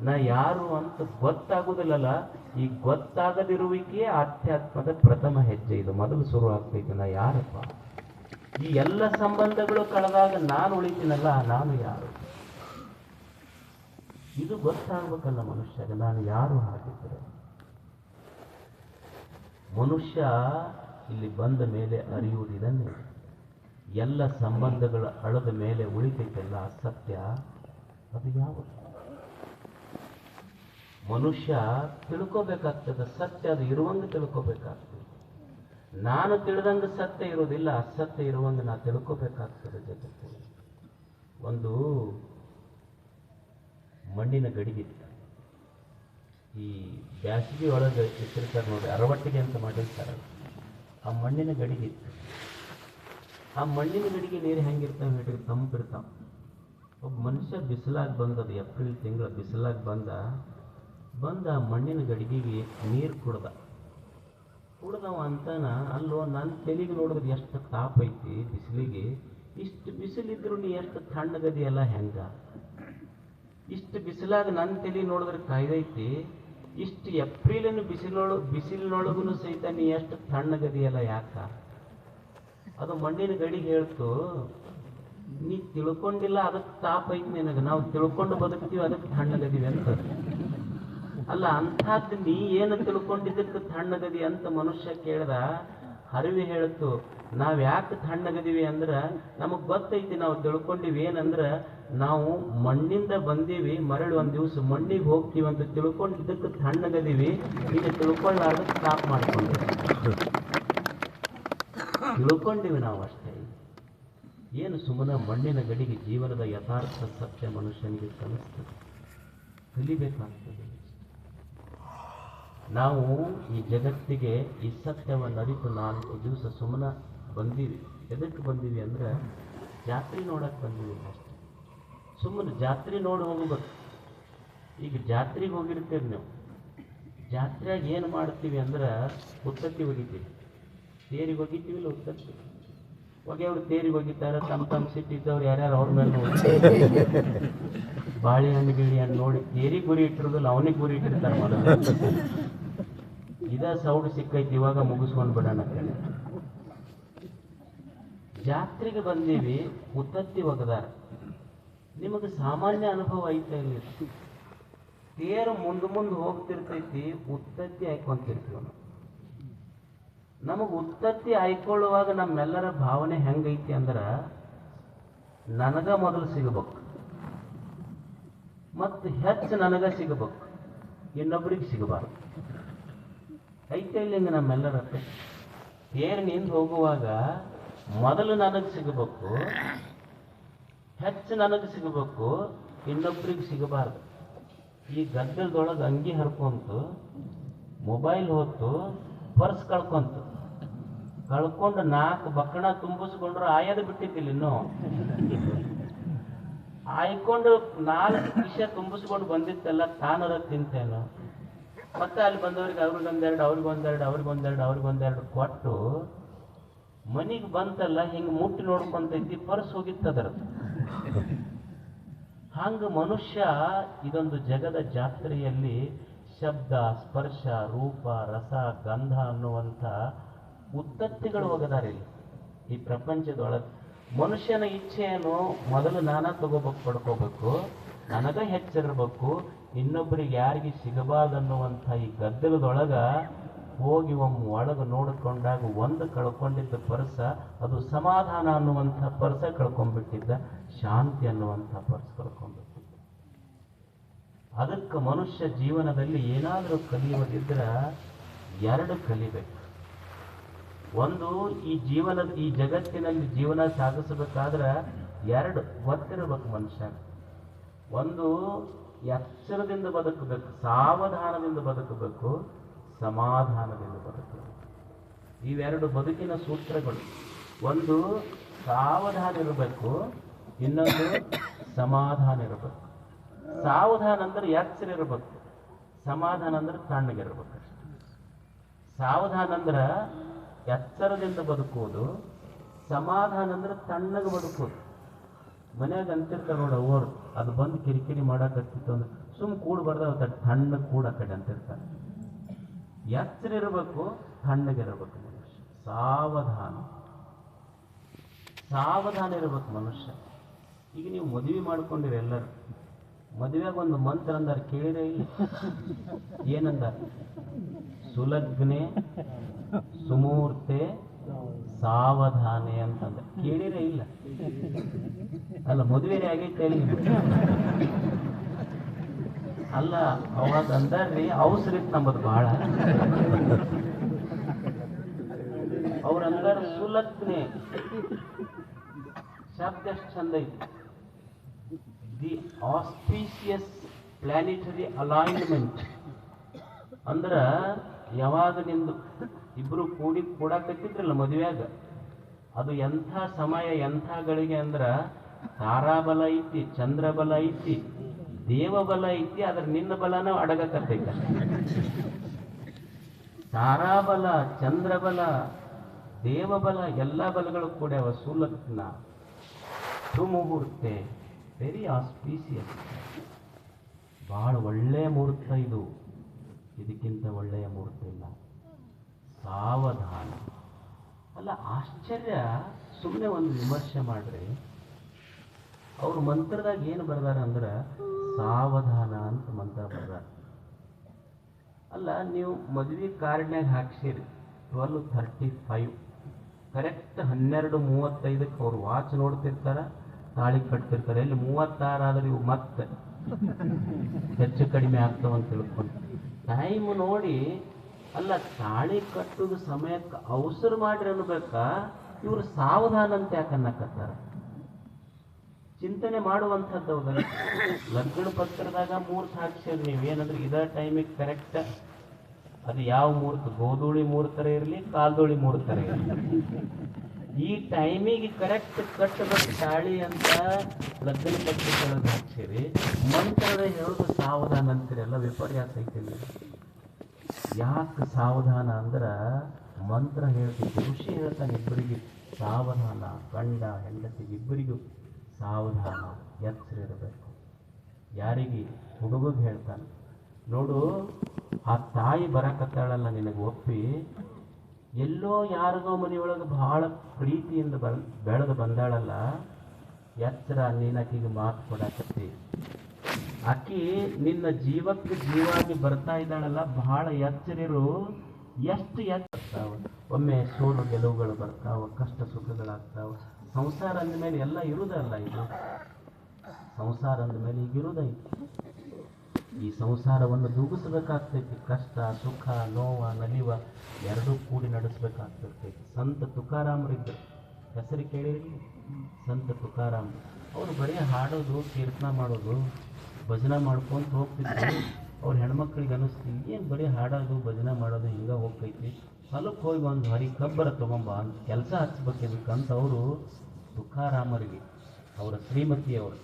ನಾ ಯಾರು ಅಂತ ಗೊತ್ತಾಗುದಿಲ್ಲಲ್ಲ, ಈ ಗೊತ್ತಾಗದಿರುವಿಕೆ ಆಧ್ಯಾತ್ಮದ ಪ್ರಥಮ ಹೆಜ್ಜೆ. ಇದು ಮೊದಲು ಶುರು ಆಗ್ತೈತಿ, ನಾ ಯಾರಪ್ಪ? ಈ ಎಲ್ಲ ಸಂಬಂಧಗಳು ಕಳೆದಾಗ ನಾನು ಉಳಿತೀನಲ್ಲ, ನಾನು ಯಾರು? ಇದು ಗೊತ್ತಾಗ್ಬೇಕಲ್ಲ ಮನುಷ್ಯಗೆ, ನಾನು ಯಾರು ಹಾಕಿದ್ರೆ. ಮನುಷ್ಯ ಇಲ್ಲಿ ಬಂದ ಮೇಲೆ ಅರಿಯುವುದಿದನ್ನೇ, ಎಲ್ಲ ಸಂಬಂಧಗಳ ಅಳದ ಮೇಲೆ ಉಳಿತೈತೆಲ್ಲ ಅಸತ್ಯ, ಅದು ಯಾವುದು? ಮನುಷ್ಯ ತಿಳ್ಕೋಬೇಕಾಗ್ತದೆ ಸತ್ಯ, ಅದು ಇರುವಂಗೆ ತಿಳ್ಕೋಬೇಕಾಗ್ತದೆ. ನಾನು ತಿಳಿದಂಗೆ ಸತ್ಯ ಇರೋದಿಲ್ಲ, ಅಸತ್ಯ ಇರುವಂಗೆ ನಾ ತಿಳ್ಕೋಬೇಕಾಗ್ತದೆ. ಜಗತ್ತು ಒಂದು ಮಣ್ಣಿನ ಗಡಿಗಿತ್ತು, ಈ ಬ್ಯಾಸಿಗೆ ಒಳಗೆ ಇಟ್ಟಿರ್ತಾರೆ ನೋಡಿ, ಅರವಟ್ಟಿಗೆ ಅಂತ ಮಾಡಿರ್ತಾರೆ. ಆ ಮಣ್ಣಿನ ಗಡಿಗಿತ್ತು. ಆ ಮಣ್ಣಿನ ಗಡಿಗೆ ನೀರು ಹೆಂಗಿರ್ತಾವೆ ಹೇಳ್ರಿ, ತಂಪಿರ್ತಾವ. ಒಬ್ಬ ಮನುಷ್ಯ ಬಿಸಿಲಾಗಿ ಬಂದದು, ಏಪ್ರಿಲ್ ತಿಂಗಳ ಬಿಸಿಲಾಗಿ ಬಂದ ಆ ಮಣ್ಣಿನ ಗಡಿಗೆಗೆ ನೀರು ಕುಡ್ದವ ಅಂತಾನ, ಅಲ್ಲೋ ನನ್ನ ತೆಲಿಗೆ ನೋಡಿದ್ರೆ ಎಷ್ಟು ತಾಪ ಐತಿ ಬಿಸಿಲಿಗೆ, ಇಷ್ಟು ಬಿಸಿಲಿದ್ರು ನೀ ಎಷ್ಟು ತಣ್ಣಗದಿಯಲ್ಲ ಹೆಂಗ? ಇಷ್ಟು ಬಿಸಿಲಾಗ ನನ್ನ ತಲೆ ನೋಡಿದ್ರೆ ಕಾಯ್ದೈತಿ, ಇಷ್ಟು ಏಪ್ರಿಲಿನ ಬಿಸಿಲಿನೊಳಗೂ ಸಹಿತ ನೀ ಎಷ್ಟು ತಣ್ಣಗದಿಯಲ್ಲ ಯಾಕ? ಅದು ಮಣ್ಣಿನ ಗಡಿಗೆ ಹೇಳ್ತು, ನೀ ತಿಳ್ಕೊಂಡಿಲ್ಲ ಅದಕ್ಕೆ ತಾಪ ಐತಿ ನಿನಗೆ, ನಾವು ತಿಳ್ಕೊಂಡು ಬದುಕ್ತೀವಿ ಅದಕ್ಕೆ ತಣ್ಣಗದೀವಿ ಅಂತ. ಅಲ್ಲ, ಅಂಥದ್ದು ನೀ ಏನು ತಿಳ್ಕೊಂಡಿದ್ದಕ್ಕೆ ತಣ್ಣಗದಿ ಅಂತ ಮನುಷ್ಯ ಕೇಳ್ದ. ಹರಿವಿ ಹೇಳ್ತು, ನಾವ್ ಯಾಕೆ ತಣ್ಣಗದೀವಿ ಅಂದ್ರ ನಮಗ್ ಗೊತ್ತೈತಿ, ನಾವು ತಿಳ್ಕೊಂಡಿವಿ ಏನಂದ್ರ ನಾವು ಮಣ್ಣಿಂದ ಬಂದೀವಿ, ಮರಳಿ ಒಂದ್ ದಿವ್ಸ ಮಣ್ಣಿಗೆ ಹೋಗ್ತೀವಿ ಅಂತ ತಿಳ್ಕೊಂಡಿದ್ದಕ್ಕೆ ತಣ್ಣಗದೀವಿ. ಈಗ ತಿಳ್ಕೊಳ್ಳಾರ್ದಕ್ಕೆ ಸ್ಟಾಪ್ ಮಾಡ್ಕೊಂಡಿವಿ, ತಿಳ್ಕೊಂಡಿವಿ ನಾವು ಅಷ್ಟೇ. ಏನು ಸುಮ್ಮನೆ ಮಣ್ಣಿನ ಗಡಿಗೆ ಜೀವನದ ಯಥಾರ್ಥ ಸತ್ಯ ಮನುಷ್ಯನಿಗೆ ಕಲಿಸ್ತದೆ, ಕಲಿಬೇಕಾಗ್ತದೆ. ನಾವು ಈ ಜಗತ್ತಿಗೆ ಈ ಸತ್ಯವನ್ನು ಅರಿತು 4 ದಿವಸ ಸುಮ್ಮನೆ ಬಂದೀವಿ. ಎದಕ್ಕೆ ಬಂದೀವಿ ಅಂದ್ರೆ ಜಾತ್ರೆ ನೋಡಕ್ಕೆ ಬಂದೀವಿ ಅಷ್ಟೇ. ಸುಮ್ಮನೆ ಜಾತ್ರೆ ನೋಡಿ ಹೋಗ್ಬೇಕು. ಈಗ ಜಾತ್ರೆಗೆ ಹೋಗಿರ್ತೀರಿ ನೀವು, ಜಾತ್ರೆಯಾಗ ಏನು ಮಾಡ್ತೀವಿ ಅಂದ್ರೆ ಉತ್ತತ್ತಿ ಒಗಿತೀವಿ, ತೇರಿಗೆ ಒಗಿತೀವಿ ಇಲ್ಲ ಉತ್ತತ್ತಿ ಒಗೆಯವ್ರು ತೇರಿಗೆ ಒಗಿತಾರೆ, ತಮ್ಮ ಸಿಟ್ಟಿದ್ದವ್ರು ಯಾರ್ಯಾರು ಅವ್ರ ಮೇಲೆ ನೋಡಿ ಬಾಳೆಹಣ್ಣು ಗಿಳಿಹಣ್ಣು ನೋಡಿ ತೇರಿಗೆ ಗುರಿ ಇಟ್ಟಿರೋದಿಲ್ಲ, ಅವನಿಗೆ ಗುರಿ ಇಟ್ಟಿರ್ತಾರೆ ಮೊದಲು. ಇದ ಸೌಡು ಸಿಕ್ಕೈತಿ, ಇವಾಗ ಮುಗಿಸ್ಕೊಂಡು ಬಿಡೋಣ. ಜಾತ್ರೆಗೆ ಬಂದೀವಿ, ಉತ್ತತ್ತಿ ಒಗದಾರ. ನಿಮಗೆ ಸಾಮಾನ್ಯ ಅನುಭವ ಐತೆ ಇಲ್ಲಿ, ತೇರು ಮುಂದೆ ಹೋಗ್ತಿರ್ತೈತಿ, ಉತ್ತತ್ತಿ ಹಾಕೊಂತಿರ್ತೀವಿ ನಾವು. ನಮಗೆ ಉತ್ತತ್ತಿ ಹಾಯ್ಕೊಳ್ಳುವಾಗ ನಮ್ಮೆಲ್ಲರ ಭಾವನೆ ಹೆಂಗೈತಿ ಅಂದ್ರ ನನಗ ಮೊದಲು ಸಿಗಬೇಕು, ಮತ್ತು ಹೆಚ್ಚು ನನಗ ಸಿಗಬೇಕು, ಇನ್ನೊಬ್ಬರಿಗೆ ಸಿಗಬಾರ್ದು. ಐತೆ ಇಲ್ಲಿ ಹಿಂಗೆ ನಮ್ಮೆಲ್ಲರ ತೇರಿನಿಂದ ಹೋಗುವಾಗ ಮೊದಲು ನನಗೆ ಸಿಗಬೇಕು, ಹೆಚ್ಚು ನನಗೆ ಸಿಗಬೇಕು, ಇನ್ನೊಬ್ರಿಗೆ ಸಿಗಬಾರ್ದು. ಈ ಗದ್ದಲದೊಳಗೆ ಅಂಗಿ ಹರ್ಕೊಂತು, ಮೊಬೈಲ್ ಹೊತ್ತು, ಪರ್ಸ್ ಕಳ್ಕೊಂತು, ಕಳ್ಕೊಂಡು 4 ಬಕ್ಕಣ ತುಂಬಿಸ್ಕೊಂಡ್ರು ಆಯದು ಬಿಟ್ಟಿದ್ದಿಲ್ಲ. ಇನ್ನು ಆಯ್ಕೊಂಡು 4 ವಿಷಯ ತುಂಬಿಸ್ಕೊಂಡು ಬಂದಿತ್ತಲ್ಲ, ತಾನರ ತಿಂತೇನೋ ಮತ್ತೆ ಅಲ್ಲಿ ಬಂದವ್ರಿಗೆ ಅವ್ರಿಗೊಂದೆರಡು ಅವ್ರಿಗೊಂದೆರಡು ಕೊಟ್ಟು ಮನಿಗೆ ಬಂತಲ್ಲ ಹಿಂಗೆ ಮುಟ್ಟಿ ನೋಡ್ಕೊಂತೈತಿ ಪರ್ಸ್ ಹೋಗಿತ್ತದರ. ಹಂಗ ಮನುಷ್ಯ ಇದೊಂದು ಜಗದ ಜಾತ್ರೆಯಲ್ಲಿ ಶಬ್ದ, ಸ್ಪರ್ಶ, ರೂಪ, ರಸ, ಗಂಧ ಅನ್ನುವಂಥ ಉತ್ತತ್ತಿಗಳು ಒಗದಾರಿಲ್ಲ ಈ ಪ್ರಪಂಚದೊಳಗೆ. ಮನುಷ್ಯನ ಇಚ್ಛೆಯನ್ನು ಮೊದಲು ನಾನಾ ತಗೋಬೇಕು, ಪಡ್ಕೋಬೇಕು, ನನಗ ಹೆಚ್ಚಿರ್ಬೇಕು, ಇನ್ನೊಬ್ಬರಿಗೆ ಯಾರಿಗೆ ಸಿಗಬಾರ್ದನ್ನುವಂಥ ಈ ಗದ್ದಲದೊಳಗ ಹೋಗಿ ಒಳಗೆ ನೋಡಿಕೊಂಡಾಗ ಒಂದು ಕಳ್ಕೊಂಡಿದ್ದ ಪರ್ಸ ಅದು ಸಮಾಧಾನ ಅನ್ನುವಂಥ ಪರ್ಸ ಕಳ್ಕೊಂಡ್ಬಿಟ್ಟಿದ್ದ, ಶಾಂತಿ ಅನ್ನುವಂಥ ಪರ್ಸ ಕಳ್ಕೊಂಡ್ಬಿಟ್ಟಿದ್ದ. ಅದಕ್ಕೆ ಮನುಷ್ಯ ಜೀವನದಲ್ಲಿ ಏನಾದರೂ ಕಲಿಯುವುದಿದ್ರ ಎರಡು ಕಲಿಬೇಕು. ಒಂದು, ಈ ಜಗತ್ತಿನಲ್ಲಿ ಜೀವನ ಸಾಗಿಸಬೇಕಾದ್ರೆ ಎರಡು ಗೊತ್ತಿರಬೇಕು ಮನುಷ್ಯ. ಒಂದು, ಎಚ್ಚರದಿಂದ ಬದುಕಬೇಕು, ಸಾವಧಾನದಿಂದ ಬದುಕಬೇಕು, ಸಮಾಧಾನದಿಂದ ಬದುಕಬೇಕು. ಇವೆರಡು ಬದುಕಿನ ಸೂತ್ರಗಳು. ಒಂದು ಸಾವಧಾನ ಇರಬೇಕು, ಇನ್ನೊಂದು ಸಮಾಧಾನ ಇರಬೇಕು. ಸಾವಧಾನ ಅಂದ್ರೆ ಎಚ್ಚರ ಇರಬೇಕು, ಸಮಾಧಾನ ಅಂದ್ರೆ ತಣ್ಣಗಿರ್ಬೇಕು ಅಷ್ಟೆ. ಸಾವಧಾನ ಅಂದ್ರೆ ಎಚ್ಚರದಿಂದ ಬದುಕುವುದು, ಸಮಾಧಾನ ಅಂದ್ರೆ ತಣ್ಣಗೆ ಬದುಕುವುದು. ಮನ್ಯಾಗ ಅಂತಿರ್ತಾರೆ ನೋಡ ಓರ್, ಅದು ಬಂದು ಕಿರಿಕಿರಿ ಮಾಡಕತ್ತಿತ್ತು ಅಂದ್ರೆ ಕೂಡ್ಬಾರ್ದ, ತಣ್ಣಗೆ ಕೂಡ ಕಡೆ ಅಂತಿರ್ತಾರೆ. ಎಚ್ಚರ ಇರಬೇಕು, ತಣ್ಣಗಿರಬೇಕು ಮನುಷ್ಯ. ಸಾವಧಾನ ಇರಬೇಕು ಮನುಷ್ಯ. ಈಗ ನೀವು ಮದುವೆ ಮಾಡ್ಕೊಂಡಿರಿ ಎಲ್ಲರೂ, ಮದುವೆಯಾಗ ಒಂದು ಮಂತ್ರ ಅಂದಾರ ಕೇಳಿರೇ ಇಲ್ಲ? ಏನಂದಾರ? ಸುಲಗ್ನೆ ಸುಮೂರ್ತೆ ಸಾವಧಾನೆ ಅಂತಂದ ಕೇಳಿರೇ ಇಲ್ಲ? ಅಲ್ಲ, ಮದುವೆನೇ ಆಗೈತೆ ಅಲ್ಲಿ. ಅಲ್ಲ, ಅವಾಗ ಅಂದಾರ್ರಿ ಅವಸರಿತ್ ನಮ್ಮದು ಬಹಳ. ಅವ್ರ ಅಂದಾರ ಸುಲಗ್ನೆ ಶಬ್ದ ಎಷ್ಟು ಚಂದ ಐತಿ. ದಿ ಆಸ್ಪೀಸಿಯಸ್ ಪ್ಲಾನಿಟರಿ ಅಲೈನ್ಮೆಂಟ್ ಅಂದ್ರ ಯಾವಾಗ ನಿಂದು ಇಬ್ರು ಕೂಡಾಕತ್ತಿದ್ರಲ್ಲ ಮದುವೆಯಾಗ, ಅದು ಎಂಥ ಸಮಯ ಎಂಥ ಗಳಿಗೆ ಅಂದ್ರ ತಾರಾಬಲ ಐತಿ, ಚಂದ್ರಬಲ ಐತಿ, ದೇವಬಲ ಐತಿ, ಆದ್ರೆ ನಿನ್ನ ಬಲನ ಅಡಗಕತ್ತೈತ. ತಾರಾಬಲ, ಚಂದ್ರಬಲ, ದೇವಬಲ ಎಲ್ಲ ಬಲಗಳು ಕೂಡ ಸುಲಗ್ನ ಸುಮುಹೂರ್ತೆ, ವೆರಿ ಆಸ್ಪೀಸಿಯಸ್, ಬಹಳ ಒಳ್ಳೆಯ ಮುಹೂರ್ತ ಇದು. ಇದಕ್ಕಿಂತ ಒಳ್ಳೆಯ ಮುಹೂರ್ತ ಇಲ್ಲ. ಸಾವಧಾನ. ಅಲ್ಲ, ಆಶ್ಚರ್ಯ. ಸುಮ್ಮನೆ ಒಂದು ವಿಮರ್ಶೆ ಮಾಡ್ರಿ, ಅವ್ರ ಮಂತ್ರದಾಗ ಏನು ಬರ್ದಾರ ಅಂದ್ರೆ ಸಾವಧಾನ ಅಂತ ಮಂತ್ರ ಬರ್ದಾರ. ಅಲ್ಲ, ನೀವು ಮದುವೆ ಕಾರ್ಡ್ನಾಗ ಹಾಕ್ಸಿರಿ 12:35, ಕರೆಕ್ಟ್ 12:35 ಅವ್ರು ವಾಚ್ ನೋಡ್ತಿರ್ತಾರ, ತಾಳಿ ಕಟ್ತಿರ್ತಾರೆ. ಇಲ್ಲಿ 36 ಆದ್ರೆ ಇವು ಮತ್ತೆ ಹೆಚ್ಚು ಕಡಿಮೆ ಆಗ್ತಾವಂತ ತಿಳ್ಕೊಂಡು ಟೈಮ್ ನೋಡಿ. ಅಲ್ಲ, ತಾಳಿ ಕಟ್ಟುದ ಸಮಯಕ್ಕೆ ಅವಸರ ಮಾಡ್ರಿ ಅನ್ಬೇಕಾ? ಇವ್ರು ಸಾವಧಾನ ಅಂತ ಯಾಕೆ ಅನ್ನಕತ್ತಾರ? ಚಿಂತನೆ ಮಾಡುವಂಥದ್ದು ಹೌದಲ್ಲ. ಲಗ್ನ ಪತ್ರದಾಗ ಮುಹೂರ್ತ ಹಾಕ್ಸಿರಿ ನೀವು, ಏನಂದ್ರೆ ಇದ ಟೈಮಿಗೆ ಕರೆಕ್ಟ್. ಅದು ಯಾವ ಮುಹೂರ್ತ, ಗೋಧೂಳಿ ಮುಹೂರ್ತರ ಇರಲಿ, ಕಾಲ್ದೋಳಿ ಮುಹೂರ್ತರ ಇರಲಿ, ಈ ಟೈಮಿಗೆ ಕರೆಕ್ಟ್ ಕಟ್ಟಬೇಕು ತಾಳಿ ಅಂತ ಲಗ್ನ ಪತ್ರಿಕೆಗಳಿಗೆ ಹಾಕ್ಸಿರಿ. ಮಂತ್ರದ ಹೇಳೋದು ಸಾವಧಾನ ಅಂತೀರಲ್ಲ, ವಿಪರ್ಯಾಸ ಐತಿಲ್ಲ. ಯಾಕೆ ಸಾವಧಾನ ಅಂದ್ರೆ ಮಂತ್ರ ಹೇಳ್ತಿದ್ದೆ, ಋಷಿ ಹೇಳ್ತಾನೆ ಇಬ್ಬರಿಗೆ ಸಾವಧಾನ, ಗಂಡ ಹೆಂಡತಿಗೆ ಇಬ್ಬರಿಗೂ ಸಾವಧಾನ, ಎಚ್ಚರ ಇರಬೇಕು. ಯಾರಿಗೆ? ಹುಡುಗಗೆ ಹೇಳ್ತಾನೆ. ನೋಡು, ಆ ತಾಯಿ ಬರಕತ್ತಾಳಲ್ಲ ನಿನಗೆ ಒಪ್ಪಿ, ಎಲ್ಲೋ ಯಾರಿಗೋ ಮನೆಯೊಳಗೆ ಬಹಳ ಪ್ರೀತಿಯಿಂದ ಬೆಳೆದು ಬಂದಾಳಲ್ಲ, ಎಚ್ಚರ, ನೀನು ಆಕಿಗೆ ಮಾತು ಕೊಡಕತ್ತಿ. ಆಕಿ ನಿನ್ನ ಜೀವಕ್ಕೆ ಜೀವಾಗಿ ಬರ್ತಾ ಇದ್ದಾಳಲ್ಲ, ಬಹಳ ಎಚ್ಚರಿರು. ಎಷ್ಟು ಎಚ್ಚರ. ಒಮ್ಮೆ ಸೋಲು ಗೆಲುವುಗಳು ಬರ್ತಾವ, ಕಷ್ಟ ಸುಖಗಳಾಗ್ತಾವ. ಸಂಸಾರ ಅಂದಮೇಲೆ ಎಲ್ಲ ಇರುವುದಲ್ಲ. ಇದು ಸಂಸಾರ ಅಂದಮೇಲೆ ಈಗ ಇರುವುದೈತಿ. ಈ ಸಂಸಾರವನ್ನು ದೂಗಿಸ್ಬೇಕಾಗ್ತೈತಿ. ಕಷ್ಟ ಸುಖ ನೋವ ನಲಿವ ಎರಡೂ ಕೂಡಿ ನಡೆಸ್ಬೇಕಾಗ್ತಿರ್ತೈತಿ. ಸಂತ ತುಕಾರಾಮರಿದ್ದರು, ಹೆಸರು ಕೇಳಿರಿ? ಸಂತ ತುಕಾರಾಮ್. ಅವರು ಬರೀ ಹಾಡೋದು, ಕೀರ್ತನ ಮಾಡೋದು, ಭಜನೆ ಮಾಡ್ಕೊಂತ ಹೋಗ್ತಿದ್ರು. ಅವ್ರ ಹೆಣ್ಮಕ್ಳಿಗೆ ಅನ್ನಿಸ್ತೀವಿ, ಏನು ಬರೀ ಹಾಡೋದು ಭಜನೆ ಮಾಡೋದು ಹಿಂಗೆ ಹೋಗ್ತೈತಿ, ಹೊಲಕ್ಕೆ ಹೋಗಿ ಒಂದು ಹರಿ ಕಬ್ಬರ ತೊಗೊಂಬ ಅಂತ ಕೆಲಸ ಹಚ್ಬೇಕಿದಕ್ಕಂತ ಅವರು ತುಕಾರಾಮರಿಗೆ ಅವರ ಶ್ರೀಮತಿಯವರು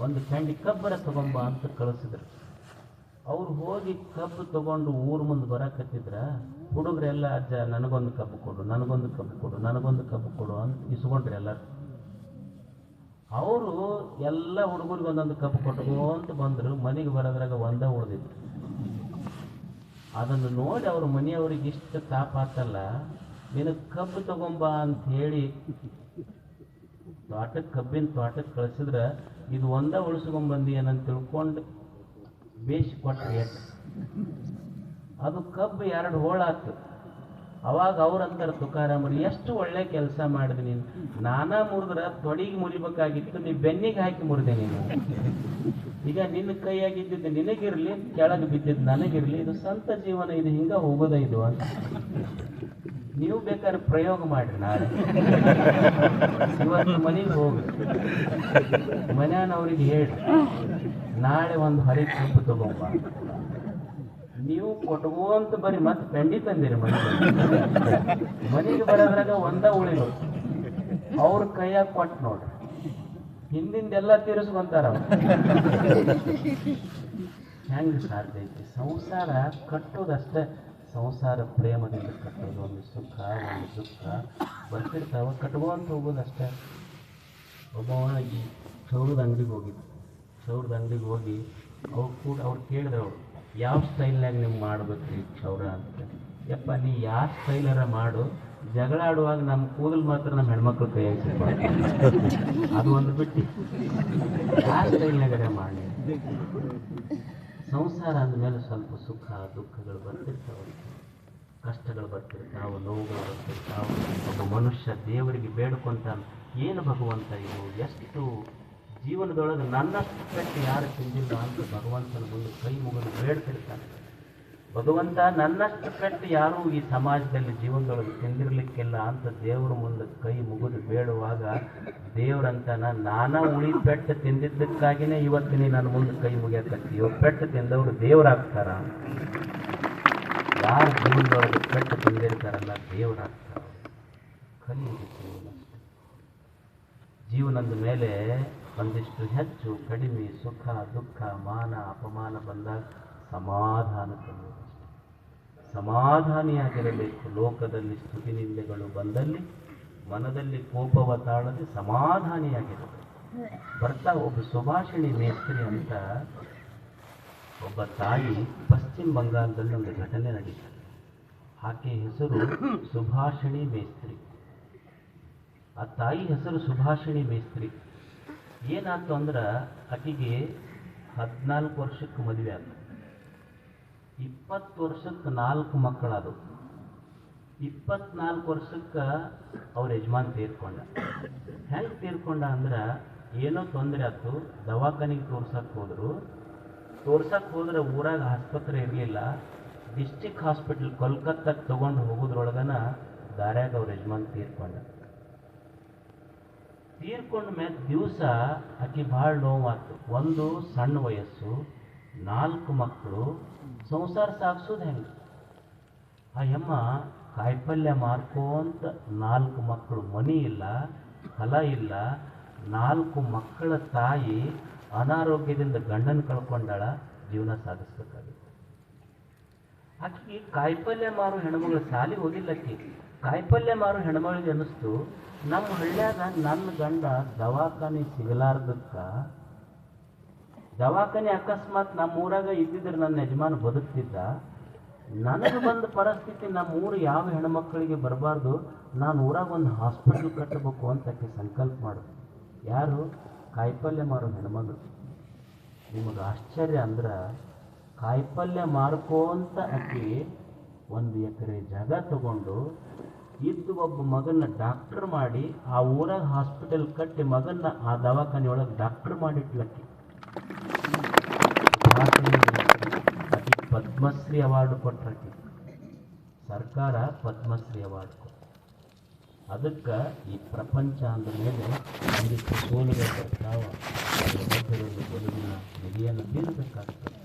ಒಂದು ಕ್ಯಾಂಡಿ ಕಬ್ಬರ ತಗೊಂಬ ಅಂತ ಕಳಿಸಿದ್ರು. ಅವ್ರು ಹೋಗಿ ಕಬ್ಬು ತಗೊಂಡು ಊರ ಮುಂದೆ ಬರಕತ್ತಿದ್ರ ಹುಡುಗರೆಲ್ಲ ಅಜ್ಜ ನನಗೊಂದು ಕಬ್ಬು ಕೊಡು, ನನಗೊಂದು ಕಬ್ಬು ಕೊಡು, ನನಗೊಂದು ಕಬ್ಬು ಕೊಡು ಅಂತ ಇಸ್ಕೊಂಡ್ರಿ ಎಲ್ಲರೂ. ಅವರು ಎಲ್ಲ ಹುಡುಗರಿಗೆ ಒಂದೊಂದು ಕಬ್ಬು ಕೊಟ್ಕೊಂತ ಬಂದರು. ಮನೆಗೆ ಬರೋದ್ರಾಗ ಒಂದ ಉಳಿದಿತ್ತು. ಅದನ್ನು ನೋಡಿ ಅವ್ರ ಮನೆಯವ್ರಿಗೆ ಇಷ್ಟು ತಾಪಾತಲ್ಲ, ನಿನಗೆ ಕಬ್ಬು ತಗೊಂಬ ಅಂತ ಹೇಳಿ ಕಬ್ಬಿನ ತೋಟಕ್ಕೆ ಕಳಿಸಿದ್ರೆ ಇದು ಒಂದ ಉಳಿಸ್ಕೊಂಬಂದಿ ಏನಂತ ತಿಳ್ಕೊಂಡು ಬೇಯಿಸಿ ಕೊಟ್ರಿ. ಅದು ಕಬ್ಬು 2 ಹೋಳಾತು. ಅವಾಗ ಅವ್ರಂತಾರೆ ತುಕಾರಾಮರು, ಎಷ್ಟು ಒಳ್ಳೆ ಕೆಲಸ ಮಾಡಿದೆ ನೀನು, ನಾನಾ ಮುರಿದ್ರೆ ತೊಡಿಗೆ ಮುರಿಬೇಕಾಗಿತ್ತು, ನೀ ಬೆನ್ನಿಗೆ ಹಾಕಿ ಮುರಿದೆ ನೀನು. ಈಗ ನಿನ್ನ ಕೈಯಾಗಿದ್ದಿದ್ದು ನಿನಗಿರ್ಲಿ, ಕೆಳಗೆ ಬಿದ್ದಿದ್ದು ನನಗಿರ್ಲಿ, ಇದು ಸ್ವಂತ ಜೀವನ, ಇದು ಹಿಂಗ ಹೋಗೋದ ಇದು ಅಂತ. ನೀವು ಬೇಕಾದ್ರೆ ಪ್ರಯೋಗ ಮಾಡ್ರಿ. ನಾಳೆ ಇವತ್ತು ಮನೆಗೆ ಹೋಗಿ ಮನೆಯವ್ರಿಗೆ ಹೇಳ್ರಿ, ನಾಳೆ ಒಂದು ಹರಿ ಕಬ್ಬು ತಗೊಂಬ. ನೀವು ಕೊಟ್ಕೊಂತ ಬರೀ ಮತ್ತೆ ಪೆಂಡಿ ತಂದಿರಿ ಮನೆಗೆ ಬರೋದ್ರಾಗ ಒಂದ ಉಳಿದು ಅವ್ರ ಕೈಯಾಗ ಕೊಟ್ಟು ನೋಡ್ರಿ, ಹಿಂದಿಂದೆಲ್ಲ ತೀರಿಸ್ಕೊಂತಾರ. ಹೆಂಗೆ ಸಾಧ್ಯ ಐತಿ? ಸಂಸಾರ ಕಟ್ಟೋದಷ್ಟೇ. ಸಂಸಾರ ಪ್ರೇಮದಿಂದ ಕಟ್ಟೋದು. ಒಂದು ಸುಖ ಒಂದು ದುಃಖ ಬರ್ತಿರ್ತಾವ, ಕಟ್ಕೊಂತ ಹೋಗೋದಷ್ಟೇ. ಒಬ್ಬವ ಈ ಚೌರದ ಅಂಗಡಿಗೆ ಹೋಗಿದ್ದು. ಚೌರದ ಅಂಗಡಿಗೆ ಹೋಗಿ ಅವ್ರು ಕೇಳಿದ್ರು, ಯಾವ ಸ್ಟೈಲ್ನಾಗ ನೀವು ಮಾಡ್ಬೇಕು ಈ ಚೌರ ಅಂತ. ಯಪ್ಪ, ನೀ ಯಾವ ಸ್ಟೈಲರ ಮಾಡು, ಜಗಳ ಆಡುವಾಗ ನಮ್ಮ ಕೂದಲು ಮಾತ್ರ ನಮ್ಮ ಹೆಣ್ಮಕ್ಳು ಕೈಯಾಗಿ ಸಿಗ್ಬಾರ್ದು. ಅದು ಒಂದು ಬಿಟ್ಟು ಯಾವ ಸ್ಟೈಲ್ನಾಗರೆ ಮಾಡಿ. ಸಂಸಾರ ಅಂದಮೇಲೆ ಸ್ವಲ್ಪ ಸುಖ ದುಃಖಗಳು ಬರ್ತಿರ್ತಾವೆ, ಕಷ್ಟಗಳು ಬರ್ತಿರ್ತಾವೆ, ನೋವುಗಳು ಬರ್ತಿರ್ತಾವೆ. ಒಬ್ಬ ಮನುಷ್ಯ ದೇವರಿಗೆ ಬೇಡ್ಕೊಂತಾನೆ, ಏನು ಭಗವಂತ ಇದು, ಎಷ್ಟು ಜೀವನದೊಳಗೆ ನನ್ನಷ್ಟು ಪೆಟ್ಟು ಯಾರು ತಿಂದಿಲ್ಲ ಅಂತ ಭಗವಂತನ ಮುಂದೆ ಕೈ ಮುಗಿದು ಬೇಡ್ತಿರ್ತಾನೆ. ಭಗವಂತ, ನನ್ನಷ್ಟು ಪೆಟ್ಟು ಯಾರೂ ಈ ಸಮಾಜದಲ್ಲಿ ಜೀವನದೊಳಗೆ ತಿಂದಿರ್ಲಿಕ್ಕಿಲ್ಲ ಅಂತ ದೇವ್ರ ಮುಂದೆ ಕೈ ಮುಗಿದು ಬೇಡುವಾಗ ದೇವ್ರಂತಾನ, ನಾನಾ ಉಳಿ ಪೆಟ್ಟು ತಿಂದಿದ್ದಕ್ಕಾಗಿನೇ ಇವತ್ತು ನೀ ನನ್ನ ಮುಂದೆ ಕೈ ಮುಗಿಯಕತ್ತೀಯೋ, ಪೆಟ್ಟು ತಿಂದವರು ದೇವರಾಗ್ತಾರ. ಯಾರು ಜೀವನದೊಳಗೆ ಪೆಟ್ಟು ತಿಂದಿರ್ತಾರಲ್ಲ ದೇವರಾಗ್ತಾರ. ಕಲಿಯುವುದು ಜೀವನದ ಮೇಲೆ ಒಂದಿಷ್ಟು ಹೆಚ್ಚು ಕಡಿಮೆ ಸುಖ ದುಃಖ ಮಾನ ಅಪಮಾನ ಬಂದಾಗ ಸಮಾಧಾನ ಕಲಿಯುವುದು. ಸಮಾಧಾನಿಯಾಗಿರಬೇಕು. ಲೋಕದಲ್ಲಿ ಸ್ತುತಿ ನಿಂದೆಗಳು ಬಂದಲ್ಲಿ ಮನದಲ್ಲಿ ಕೋಪವ ತಾಳದೆ ಸಮಾಧಾನಿಯಾಗಿರಬೇಕು. ಬರ್ತಾ ಒಬ್ಬ ಸುಭಾಷಿಣಿ ಮೇಸ್ತ್ರಿ ಅಂತ ಒಬ್ಬ ತಾಯಿ ಪಶ್ಚಿಮ ಬಂಗಾಳದಲ್ಲಿ ಒಂದು ಘಟನೆ ನಡೀತದೆ. ಆಕೆ ಹೆಸರು ಸುಭಾಷಿಣಿ ಮೇಸ್ತ್ರಿ. ಆ ತಾಯಿ ಹೆಸರು ಸುಭಾಷಿಣಿ ಮೇಸ್ತ್ರಿ. ಏನಾಯ್ತು ಅಂದ್ರೆ ಆಕೆಗೆ 14 ವರ್ಷಕ್ಕೆ ಮದುವೆ ಆಯ್ತು. 20 ವರ್ಷಕ್ಕೆ 4 ಮಕ್ಕಳಾದವು. 24 ವರ್ಷಕ್ಕೆ ಅವ್ರ ಯಜಮಾನ್ ತೀರ್ಕೊಂಡ. ಹೆಂಗೆ ತೀರ್ಕೊಂಡ ಅಂದ್ರೆ ಏನೋ ತೊಂದರೆ ಆಯ್ತು. ದವಾಖಾನಿಗೆ ತೋರ್ಸಕ್ಕೆ ಹೋದ್ರೆ ಊರಾಗ ಆಸ್ಪತ್ರೆ ಇರಲಿಲ್ಲ. ಡಿಸ್ಟಿಕ್ ಹಾಸ್ಪಿಟಲ್ ಕೋಲ್ಕತ್ತಾಗೆ ತೊಗೊಂಡು ಹೋಗೋದ್ರೊಳಗನ ದಾರ್ಯಾಗ ಅವ್ರ ಯಜಮಾನ್ ತೀರ್ಕೊಂಡ ಮೇಲೆ ದಿವಸ ಆಕೆ ಭಾಳ ನೋವಾಯ್ತು. ಒಂದು ಸಣ್ಣ ವಯಸ್ಸು, 4 ಮಕ್ಕಳು, ಸಂಸಾರ ಸಾಗಿಸೋದು ಹೆಂಗೆ? ಆ ಯಮ್ಮ ಕಾಯಿಪಲ್ಯ ಮಾರ್ಕೋಂತ 4 ಮಕ್ಕಳು, ಮನಿ ಇಲ್ಲ, ಹೊಲ ಇಲ್ಲ, 4 ಮಕ್ಕಳ ತಾಯಿ ಅನಾರೋಗ್ಯದಿಂದ ಗಂಡನ ಕಳ್ಕೊಂಡಾಳ. ಜೀವನ ಸಾಗಿಸ್ಬೇಕಾಗಿತ್ತು. ಆಕೆ ಕಾಯಿಪಲ್ಯ ಮಾರೋ ಹೆಣ್ಮಗಳು ಸಾಲಿ ಹೋಗಿಲ್ಲ. ಆಕೆ ಕಾಯಿಪಲ್ಯ ಮಾರೋ ಹೆಣ್ಮಗಳಿಗೆ ಅನ್ನಿಸ್ತು, ನಮ್ಮ ಹಳ್ಳ್ಯಾಗ ನನ್ನ ಗಂಡ ದವಾಖಾನೆ ಸಿಗಲಾರ್ದಕ್ಕ, ದವಾಖಾನೆ ಅಕಸ್ಮಾತ್ ನಮ್ಮ ಊರಾಗ ಇದ್ದಿದ್ರೆ ನನ್ನ ಯಜಮಾನ ಬದುಕ್ತಿದ್ದ. ನನಗೆ ಬಂದ ಪರಿಸ್ಥಿತಿ ನಮ್ಮ ಊರು ಯಾವ ಹೆಣ್ಮಕ್ಳಿಗೆ ಬರಬಾರ್ದು, ನಾನು ಊರಾಗ ಒಂದು ಹಾಸ್ಪಿಟಲ್ ಕಟ್ಟಬೇಕು ಅಂತ ಆಕೆ ಸಂಕಲ್ಪ ಮಾಡೋದು. ಯಾರು? ಕಾಯಿಪಲ್ಯ ಮಾರೋ ಹೆಣ್ಮಗಳು. ನಿಮಗೆ ಆಶ್ಚರ್ಯ ಅಂದ್ರೆ ಕಾಯಿಪಲ್ಯ ಮಾರ್ಕೋಂತ ಆಕೆ 1 ಎಕರೆ ಜಾಗ ತಗೊಂಡು ಇದ್ದು ಒಬ್ಬ ಮಗನ್ನ ಡಾಕ್ಟರ್ ಮಾಡಿ ಆ ಊರಾಗ ಹಾಸ್ಪಿಟಲ್ ಕಟ್ಟಿ ಮಗನ್ನ ಆ ದವಾಖಾನೆ ಒಳಗೆ ಡಾಕ್ಟರ್ ಮಾಡಿಟ್ಲಕ್ಕಿ. ಆಕೆ ಪದ್ಮಶ್ರೀ ಅವಾರ್ಡ್ ಕೊಟ್ರಕಿ. ಸರ್ಕಾರ ಪದ್ಮಶ್ರೀ ಅವಾರ್ಡ್ ಕೊಟ್ಟು. ಅದಕ್ಕೆ ಈ ಪ್ರಪಂಚ ಅಂದ ಮೇಲೆ ಒಂದಿಷ್ಟು ಸೋಲುಗಳು ಬರ್ತಾವ. ಬದುಕಿನ ನಿಧಿಯನ್ನು ಬೀರಬೇಕಾಗ್ತದೆ.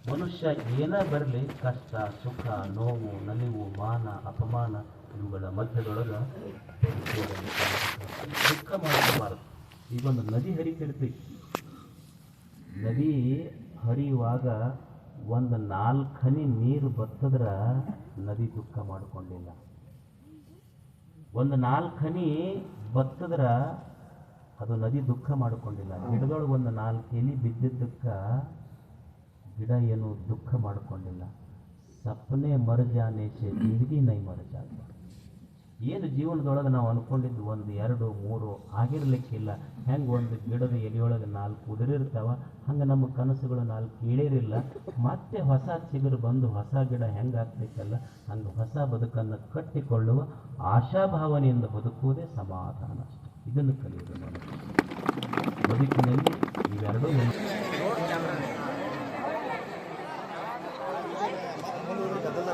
ಮನುಷ್ಯ ಏನೇ ಬರಲಿ, ಕಷ್ಟ ಸುಖ ನೋವು ನಲಿವು ಮಾನ ಅಪಮಾನ ಇವುಗಳ ಮಧ್ಯದೊಳಗೆ ದುಃಖ ಮಾಡಬಾರದು. ಈಗೊಂದು ನದಿ ಹರಿತಿರ್ತೀವಿ. ನದಿ ಹರಿಯುವಾಗ ಒಂದು 4 ಹನಿ ನೀರು ಬತ್ತದ್ರ ನದಿ ದುಃಖ ಮಾಡಿಕೊಂಡಿಲ್ಲ. ಒಂದು 4 ಹನಿ ಬತ್ತದ್ರ ಅದು ನದಿ ದುಃಖ ಮಾಡಿಕೊಂಡಿಲ್ಲ. ಗಿಡದೊಳಗೆ ಒಂದು 4 ಎಲೆ ಬಿದ್ದಿದ್ದಕ್ಕೆ ಗಿಡ ಏನು ದುಃಖ ಮಾಡಿಕೊಂಡಿಲ್ಲ. ಸಪ್ಪನೆ ಮರ ಜಾನೆ ಸೆ ಜಿಂದಗಿ ನೈ ಮರ ಜಾತ. ಏನು ಜೀವನದೊಳಗೆ ನಾವು ಅಂದ್ಕೊಂಡಿದ್ದು 1, 2, 3 ಆಗಿರ್ಲಿಕ್ಕಿಲ್ಲ. ಹೆಂಗೆ ಒಂದು ಗಿಡದ ಎಲೆಯೊಳಗೆ 4 ಉದುರಿರ್ತಾವ, ಹಂಗೆ ನಮ್ಮ ಕನಸುಗಳು 4 ಈಡೇರಿಲ್ಲ. ಮತ್ತೆ ಹೊಸ ಚಿಗುರು ಬಂದು ಹೊಸ ಗಿಡ ಹೆಂಗೆ ಆಗ್ತೈತಲ್ಲ ಹಂಗೆ ಹೊಸ ಬದುಕನ್ನು ಕಟ್ಟಿಕೊಳ್ಳುವ ಆಶಾಭಾವನೆಯಿಂದ ಬದುಕುವುದೇ ಸಮಾಧಾನ ಅಷ್ಟೆ. ಇದನ್ನು ಕಲಿಯುವುದು ನಾನು ಬದುಕಿನಲ್ಲಿ ಇವೆರಡೂ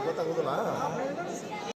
ಗೊತ್ತಾಗೋದಿಲ್ಲ.